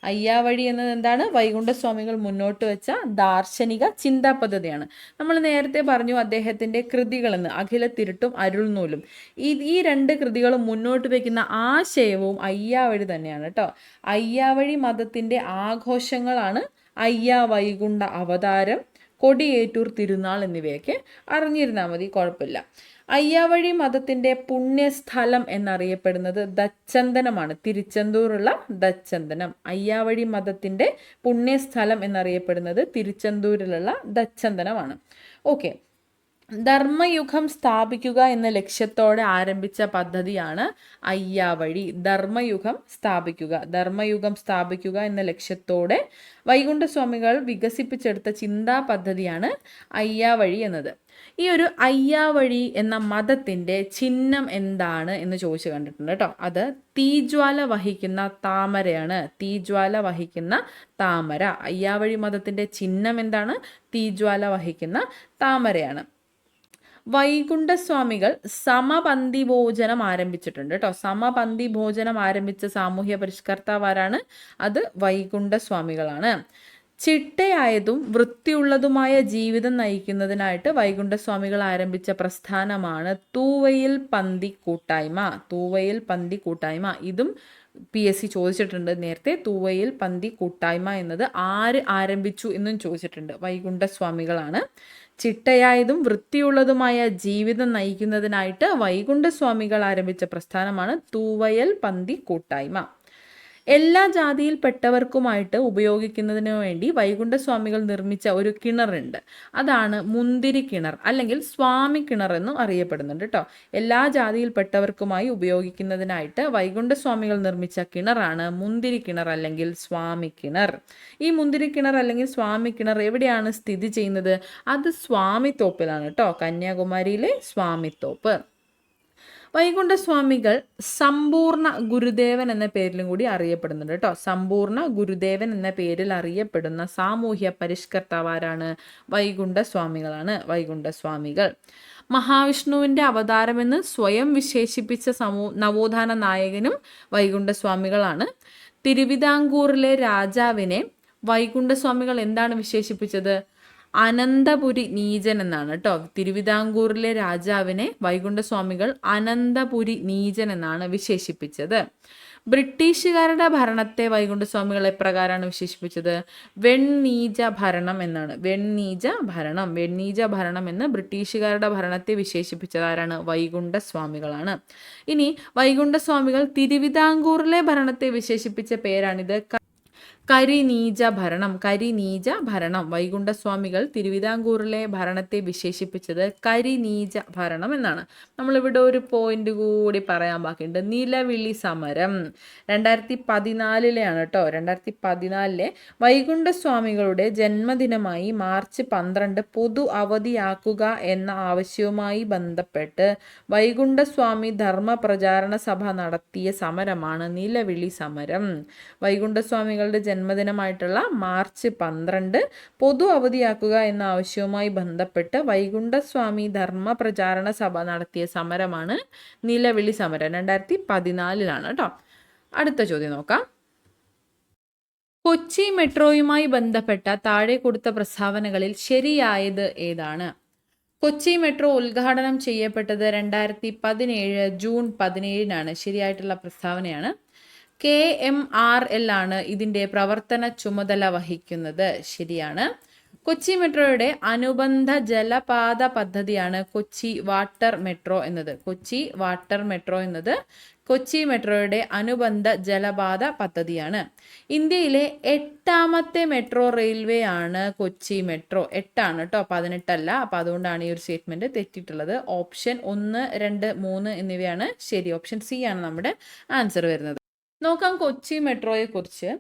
അയ്യാവഴി എന്നത് എന്താണ്? വൈകുണ്ഠസ്വാമികൾ മുന്നോട്ട് വെച്ച ദാർശനിക ചിന്താ പദ്ധതിയാണ്. നമ്മൾ നേരത്തെ പറഞ്ഞു അദ്ദേഹത്തിന്റെ കൃതികളെന്ന്, അഖിലത്തിരുട്ടും അരുൾനൂലും. ഈ 2 കൃതികളും മുന്നോട്ട് വയ്ക്കുന്ന ആശയവും അയ്യാവഴി തന്നെയാണ് കേട്ടോ. അയ്യാവഴി മതത്തിന്റെ ആഘോഷങ്ങളാണ് അയ്യാ വൈകുണ്ഠ അവതാരം, കൊടിയേറ്റൂർ തിരുനാൾ എന്നിവയൊക്കെ അറിഞ്ഞിരുന്നാൽ മതി, കുഴപ്പമില്ല. അയ്യാവഴി മതത്തിന്റെ പുണ്യസ്ഥലം എന്നറിയപ്പെടുന്നത് ദച്ചന്തനമാണ്. തിരുച്ചെന്തൂരുള്ള ദച്ചന്തനം. അയ്യാവഴി മതത്തിന്റെ പുണ്യസ്ഥലം എന്നറിയപ്പെടുന്നത് തിരുച്ചെന്തൂരിലുള്ള ദച്ചന്തനമാണ്. ഓക്കെ, ധർമ്മയുഗം സ്ഥാപിക്കുക എന്ന ലക്ഷ്യത്തോടെ ആരംഭിച്ച പദ്ധതിയാണ് അയ്യാവഴി. ധർമ്മയുഗം സ്ഥാപിക്കുക എന്ന ലക്ഷ്യത്തോടെ വൈകുണ്ഠസ്വാമികൾ വികസിപ്പിച്ചെടുത്ത ചിന്താ പദ്ധതിയാണ് അയ്യാവഴി എന്നത്. ഈ ഒരു അയ്യാവഴി എന്ന മതത്തിൻ്റെ ചിഹ്നം എന്താണ് എന്ന് ചോദിച്ചു കണ്ടിട്ടുണ്ട് കേട്ടോ. അത് തീജ്വാല വഹിക്കുന്ന താമരയാണ്. തീജ്വാല വഹിക്കുന്ന താമര. അയ്യാവഴി മതത്തിൻ്റെ ചിഹ്നം എന്താണ്? തീജ്വാല വഹിക്കുന്ന താമരയാണ്. വൈകുണ്ഠസ്വാമികൾ സമപന്തി ഭോജനം ആരംഭിച്ചിട്ടുണ്ട് കേട്ടോ. സമപന്തി ഭോജനം ആരംഭിച്ച സാമൂഹ്യ പരിഷ്കർത്താവാരാണ്? അത് വൈകുണ്ഠസ്വാമികളാണ്. ചിട്ടയായതും വൃത്തിയുള്ളതുമായ ജീവിതം നയിക്കുന്നതിനായിട്ട് വൈകുണ്ഠസ്വാമികൾ ആരംഭിച്ച പ്രസ്ഥാനമാണ് തൂവയിൽ പന്തി കൂട്ടായ്മ. ഇതും PSC ചോദിച്ചിട്ടുണ്ട് നേരത്തെ. തൂവയിൽ പന്തി കൂട്ടായ്മ എന്നത് ആര് ആരംഭിച്ചു എന്നും ചോദിച്ചിട്ടുണ്ട്. വൈകുണ്ഠസ്വാമികളാണ്. ചിട്ടയായതും വൃത്തിയുള്ളതുമായ ജീവിതം നയിക്കുന്നതിനായിട്ട് വൈകുണ്ഠസ്വാമികൾ ആരംഭിച്ച പ്രസ്ഥാനമാണ് തൂവയൽ പന്തി കൂട്ടായ്മ. എല്ലാ ജാതിയിൽപ്പെട്ടവർക്കുമായിട്ട് ഉപയോഗിക്കുന്നതിന് വേണ്ടി വൈകുണ്ഠസ്വാമികൾ നിർമ്മിച്ച ഒരു കിണറുണ്ട്. അതാണ് മുന്തിരി കിണർ അല്ലെങ്കിൽ സ്വാമി കിണർ എന്നും അറിയപ്പെടുന്നുണ്ട് കേട്ടോ. എല്ലാ ജാതിയിൽപ്പെട്ടവർക്കുമായി ഉപയോഗിക്കുന്നതിനായിട്ട് വൈകുണ്ഠസ്വാമികൾ നിർമ്മിച്ച കിണറാണ് മുന്തിരി കിണർ അല്ലെങ്കിൽ സ്വാമി കിണർ. ഈ മുന്തിരി കിണർ അല്ലെങ്കിൽ സ്വാമി കിണർ എവിടെയാണ് സ്ഥിതി ചെയ്യുന്നത്? അത് സ്വാമിത്തോപ്പിലാണ് കേട്ടോ. കന്യാകുമാരിയിലെ സ്വാമിത്തോപ്പ്. വൈകുണ്ഠസ്വാമികൾ സമ്പൂർണ്ണ ഗുരുദേവൻ എന്ന പേരിലും കൂടി അറിയപ്പെടുന്നുണ്ട് കേട്ടോ. സമ്പൂർണ്ണ ഗുരുദേവൻ എന്ന പേരിൽ അറിയപ്പെടുന്ന സാമൂഹ്യ പരിഷ്കർത്താവാരാണ്? വൈകുണ്ഠസ്വാമികൾ. മഹാവിഷ്ണുവിൻ്റെ അവതാരമെന്ന് സ്വയം വിശേഷിപ്പിച്ച നവോത്ഥാന നായകനും വൈകുണ്ഠസ്വാമികളാണ്. തിരുവിതാംകൂറിലെ രാജാവിനെ വൈകുണ്ഠസ്വാമികൾ എന്താണ് വിശേഷിപ്പിച്ചത്? അനന്തപുരി നീചൻ എന്നാണ് കേട്ടോ. തിരുവിതാംകൂറിലെ രാജാവിനെ വൈകുണ്ഠസ്വാമികൾ അനന്തപുരി നീചൻ എന്നാണ് വിശേഷിപ്പിച്ചത്. ബ്രിട്ടീഷുകാരുടെ ഭരണത്തെ വൈകുണ്ഠസ്വാമികൾ എപ്രകാരമാണ് വിശേഷിപ്പിച്ചത്? വെണ്ണീജ ഭരണം എന്നാണ്. വെണ്ണീജ ഭരണം എന്ന് ബ്രിട്ടീഷുകാരുടെ ഭരണത്തെ വിശേഷിപ്പിച്ചതാരാണ്? വൈകുണ്ഠസ്വാമികളാണ്. ഇനി വൈകുണ്ഠസ്വാമികൾ തിരുവിതാംകൂറിലെ ഭരണത്തെ വിശേഷിപ്പിച്ച പേരാണിത്. കരിനീജ ഭരണം. വൈകുണ്ഠസ്വാമികൾ തിരുവിതാംകൂറിലെ ഭരണത്തെ വിശേഷിപ്പിച്ചത് കരിനീജ ഭരണം എന്നാണ്. നമ്മളിവിടെ ഒരു പോയിന്റ് കൂടി പറയാൻ ബാക്കിയുണ്ട്. നിലവിളി സമരം 2014 കേട്ടോ. 2014 വൈകുണ്ഠസ്വാമികളുടെ ജന്മദിനമായി മാർച്ച് 12 പൊതു അവധിയാക്കുക എന്ന ആവശ്യവുമായി ബന്ധപ്പെട്ട് വൈകുണ്ഠസ്വാമി ധർമ്മ പ്രചാരണ സഭ നടത്തിയ സമരമാണ് നിലവിളി സമരം. വൈകുണ്ഠസ്വാമികളുടെ ജന്മദിനമായിട്ടുള്ള മാർച്ച് 12 പൊതു അവധിയാക്കുക എന്ന ആവശ്യവുമായി ബന്ധപ്പെട്ട് വൈകുണ്ഠസ്വാമി ധർമ്മ പ്രചാരണ സഭ നടത്തിയ സമരമാണ് നിലവിളി സമരം. 2014 കേട്ടോ. അടുത്ത ചോദ്യം നോക്കാം. കൊച്ചി മെട്രോയുമായി ബന്ധപ്പെട്ട താഴെ കൊടുത്ത പ്രസ്താവനകളിൽ ശരിയായത് ഏതാണ്? കൊച്ചി മെട്രോ ഉദ്ഘാടനം ചെയ്യപ്പെട്ടത് 2017 ജൂൺ 17 ശരിയായിട്ടുള്ള പ്രസ്താവനയാണ്. KMRL ആണ് ഇതിൻ്റെ പ്രവർത്തന ചുമതല വഹിക്കുന്നത്. ശരിയാണ്. കൊച്ചി മെട്രോയുടെ അനുബന്ധ ജലപാത പദ്ധതിയാണ് കൊച്ചി വാട്ടർ മെട്രോ എന്നത്. കൊച്ചി മെട്രോയുടെ അനുബന്ധ ജലപാത പദ്ധതിയാണ്. ഇന്ത്യയിലെ 8ാമത്തെ മെട്രോ റെയിൽവേ ആണ് കൊച്ചി മെട്രോ. 8 കേട്ടോ, 18 അപ്പോൾ അതുകൊണ്ടാണ് ഈ ഒരു സ്റ്റേറ്റ്മെന്റ് തെറ്റിയിട്ടുള്ളത്. ഓപ്ഷൻ 1, 2, 3 എന്നിവയാണ് ശരി. ഓപ്ഷൻ സി ആണ് നമ്മുടെ ആൻസർ വരുന്നത്. നോക്കാം കൊച്ചി മെട്രോയെ കുറിച്ച്.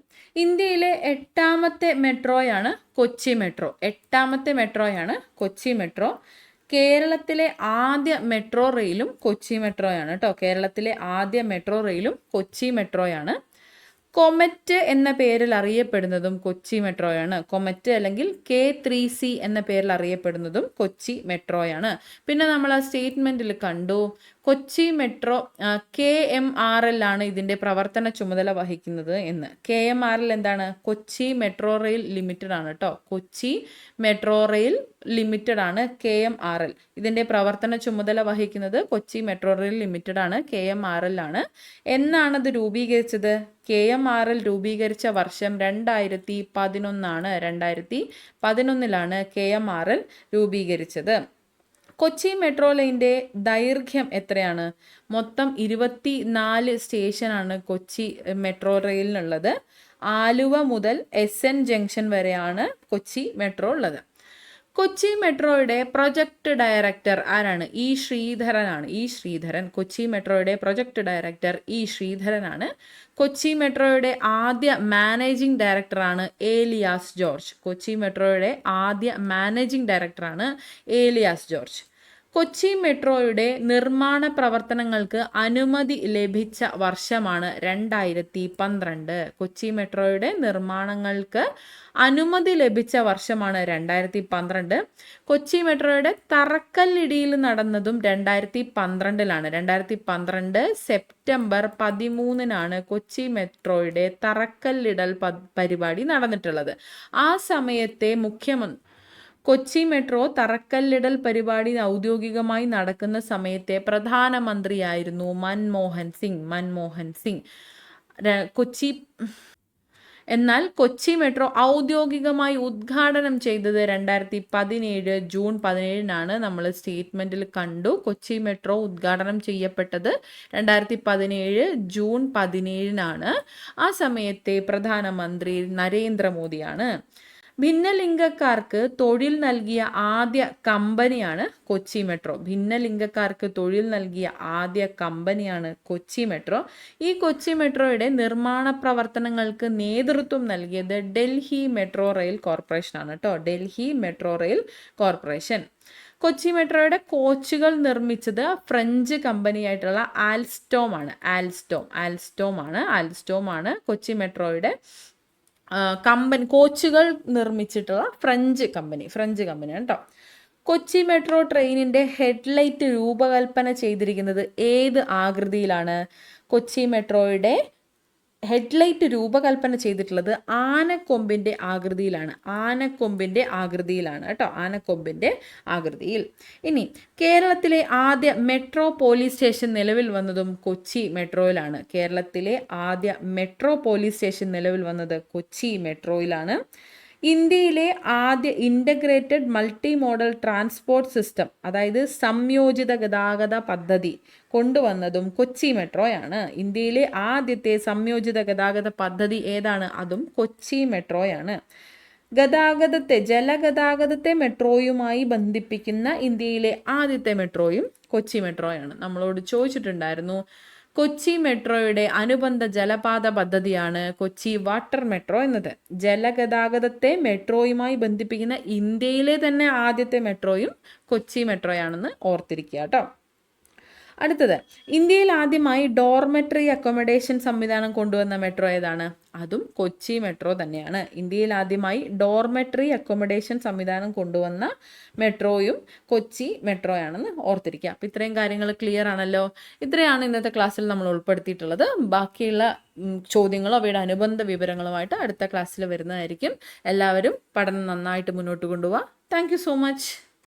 ഇന്ത്യയിലെ 8ാമത്തെ മെട്രോയാണ് കൊച്ചി മെട്രോ. കേരളത്തിലെ ആദ്യ മെട്രോ റെയിലും കൊച്ചി മെട്രോയാണ് കേട്ടോ. കേരളത്തിലെ ആദ്യ മെട്രോ റെയിലും കൊച്ചി മെട്രോയാണ്. കൊമറ്റ് എന്ന പേരിൽ അറിയപ്പെടുന്നതും കൊച്ചി മെട്രോയാണ്. കൊമറ്റ് അല്ലെങ്കിൽ K3C എന്ന പേരിൽ അറിയപ്പെടുന്നതും കൊച്ചി മെട്രോയാണ്. പിന്നെ നമ്മൾ ആ സ്റ്റേറ്റ്മെന്റിൽ കണ്ടു കൊച്ചി മെട്രോ KMRL ആണ് ഇതിൻ്റെ പ്രവർത്തന ചുമതല വഹിക്കുന്നത് എന്ന്. KMRL എന്താണ്? കൊച്ചി മെട്രോ റെയിൽ ലിമിറ്റഡ് ആണ് കേട്ടോ. കൊച്ചി മെട്രോ റെയിൽ ലിമിറ്റഡ് ആണ് KMRL. ഇതിൻ്റെ പ്രവർത്തന ചുമതല വഹിക്കുന്നത് കൊച്ചി മെട്രോ റെയിൽ ലിമിറ്റഡ് ആണ്, KMRL ആണ്. എന്നാണ് ഇത് രൂപീകരിച്ചത്? KMRL രൂപീകരിച്ച വർഷം 2011 2011 KMRL രൂപീകരിച്ചത്. കൊച്ചി മെട്രോ ലൈൻ്റെ ദൈർഘ്യം എത്രയാണ്? മൊത്തം 24 സ്റ്റേഷനാണ് കൊച്ചി മെട്രോ റെയിലിനുള്ളത്. ആലുവ മുതൽ SN ജംഗ്ഷൻ വരെയാണ് കൊച്ചി മെട്രോ ഉള്ളത്. കൊച്ചി മെട്രോയുടെ പ്രൊജക്ട് ഡയറക്ടർ ആരാണ്? ഇ ശ്രീധരനാണ്. ഇ ശ്രീധരൻ. കൊച്ചി മെട്രോയുടെ പ്രൊജക്ട് ഡയറക്ടർ ഇ ശ്രീധരനാണ്. കൊച്ചി മെട്രോയുടെ ആദ്യ മാനേജിംഗ് ഡയറക്ടറാണ് ഏലിയാസ് ജോർജ്. കൊച്ചി മെട്രോയുടെ ആദ്യ മാനേജിംഗ് ഡയറക്ടറാണ് ഏലിയാസ് ജോർജ്. കൊച്ചി മെട്രോയുടെ നിർമ്മാണ പ്രവർത്തനങ്ങൾക്ക് അനുമതി ലഭിച്ച വർഷമാണ് 2012. കൊച്ചി മെട്രോയുടെ നിർമ്മാണങ്ങൾക്ക് അനുമതി ലഭിച്ച വർഷമാണ് 2012. കൊച്ചി മെട്രോയുടെ തറക്കല്ലിടിയിൽ നടന്നതും 2012ലാണ്. 2012 സെപ്റ്റംബർ 13-നാണ് കൊച്ചി മെട്രോയുടെ തറക്കല്ലിടൽ പരിപാടി നടന്നിട്ടുള്ളത്. ആ സമയത്തെ കൊച്ചി മെട്രോ തറക്കല്ലിടൽ പരിപാടി ഔദ്യോഗികമായി നടക്കുന്ന സമയത്തെ പ്രധാനമന്ത്രിയായിരുന്നു മൻമോഹൻ സിംഗ്. എന്നാൽ കൊച്ചി മെട്രോ ഔദ്യോഗികമായി ഉദ്ഘാടനം ചെയ്തത് 2017 ജൂൺ 17-നാണ്. നമ്മൾ സ്റ്റേറ്റ്മെന്റിൽ കണ്ടു. കൊച്ചി മെട്രോ ഉദ്ഘാടനം ചെയ്യപ്പെട്ടത് 2017 ജൂൺ 17-നാണ്. ആ സമയത്തെ പ്രധാനമന്ത്രി നരേന്ദ്രമോദിയാണ്. ഭിന്നലിംഗക്കാർക്ക് തൊഴിൽ നൽകിയ ആദ്യ കമ്പനിയാണ് കൊച്ചി മെട്രോ. ഭിന്നലിംഗക്കാർക്ക് തൊഴിൽ നൽകിയ ആദ്യ കമ്പനിയാണ് കൊച്ചി മെട്രോ. ഈ കൊച്ചി മെട്രോയുടെ നിർമ്മാണ പ്രവർത്തനങ്ങൾക്ക് നേതൃത്വം നൽകിയത് ഡൽഹി മെട്രോ റെയിൽ കോർപ്പറേഷൻ ആണ് കേട്ടോ. Delhi metro rail corporation. Kochi മെട്രോയുടെ കോച്ചുകൾ നിർമ്മിച്ചത് ഫ്രഞ്ച് കമ്പനിയായിട്ടുള്ള ആൽസ്റ്റോം ആണ്. കൊച്ചി മെട്രോയുടെ കോച്ചുകൾ നിർമ്മിച്ചിട്ടുള്ള ഫ്രഞ്ച് കമ്പനിയാണ് കേട്ടോ. കൊച്ചി മെട്രോ ട്രെയിനിന്റെ ഹെഡ്ലൈറ്റ് രൂപകൽപ്പന ചെയ്തിരിക്കുന്നത് ഏത് ആകൃതിയിലാണ്? കൊച്ചി മെട്രോയുടെ ഹെഡ്ലൈറ്റ് രൂപകൽപ്പന ചെയ്തിട്ടുള്ളത് ആനക്കൊമ്പിന്റെ ആകൃതിയിലാണ് കേട്ടോ. ആനക്കൊമ്പിന്റെ ആകൃതിയിൽ. ഇനി കേരളത്തിലെ ആദ്യ മെട്രോ പോലീസ് സ്റ്റേഷൻ നിലവിൽ വന്നതും കൊച്ചി മെട്രോയിലാണ്. കേരളത്തിലെ ആദ്യ മെട്രോ പോലീസ് സ്റ്റേഷൻ നിലവിൽ വന്നത് കൊച്ചി മെട്രോയിലാണ്. ഇന്ത്യയിലെ ആദ്യ integrated multi model transport system, അതായത് സംയോജിത ഗതാഗത പദ്ധതി കൊണ്ടുവന്നതും കൊച്ചി മെട്രോയാണ്. ഇന്ത്യയിലെ ആദ്യത്തെ സംയോജിത ഗതാഗത പദ്ധതി ഏതാണ്? അതും കൊച്ചി മെട്രോയാണ്. ജലഗതാഗതത്തെ മെട്രോയുമായി ബന്ധിപ്പിക്കുന്ന ഇന്ത്യയിലെ ആദ്യത്തെ മെട്രോയും കൊച്ചി മെട്രോയാണ്. നമ്മളോട് ചോദിച്ചിട്ടുണ്ടായിരുന്നു. കൊച്ചി മെട്രോയുടെ അനുബന്ധ ജലപാത പദ്ധതിയാണ് കൊച്ചി വാട്ടർ മെട്രോ എന്നത്. ജലഗതാഗതത്തെ മെട്രോയുമായി ബന്ധിപ്പിക്കുന്ന ഇന്ത്യയിലെ തന്നെ ആദ്യത്തെ മെട്രോയും കൊച്ചി മെട്രോയാണെന്ന് ഓർത്തിരിക്കുക കേട്ടോ. അടുത്തത്, ഇന്ത്യയിൽ ആദ്യമായി ഡോർമെട്രി അക്കോമഡേഷൻ സംവിധാനം കൊണ്ടുവന്ന മെട്രോ ഏതാണ്? അതും കൊച്ചി മെട്രോ തന്നെയാണ്. ഇന്ത്യയിൽ ആദ്യമായി ഡോർമെട്രി അക്കോമഡേഷൻ സംവിധാനം കൊണ്ടുവന്ന മെട്രോയും കൊച്ചി മെട്രോയാണെന്ന് ഓർത്തിരിക്കുക. അപ്പം ഇത്രയും കാര്യങ്ങൾ ക്ലിയർ ആണല്ലോ. ഇത്രയാണ് ഇന്നത്തെ ക്ലാസ്സിൽ നമ്മൾ ഉൾപ്പെടുത്തിയിട്ടുള്ളത്. ബാക്കിയുള്ള ചോദ്യങ്ങളും അവയുടെ അനുബന്ധ വിവരങ്ങളുമായിട്ട് അടുത്ത ക്ലാസ്സിൽ വരുന്നതായിരിക്കും. എല്ലാവരും പഠനം നന്നായിട്ട് മുന്നോട്ട് കൊണ്ടുപോവുക. Thank you so much.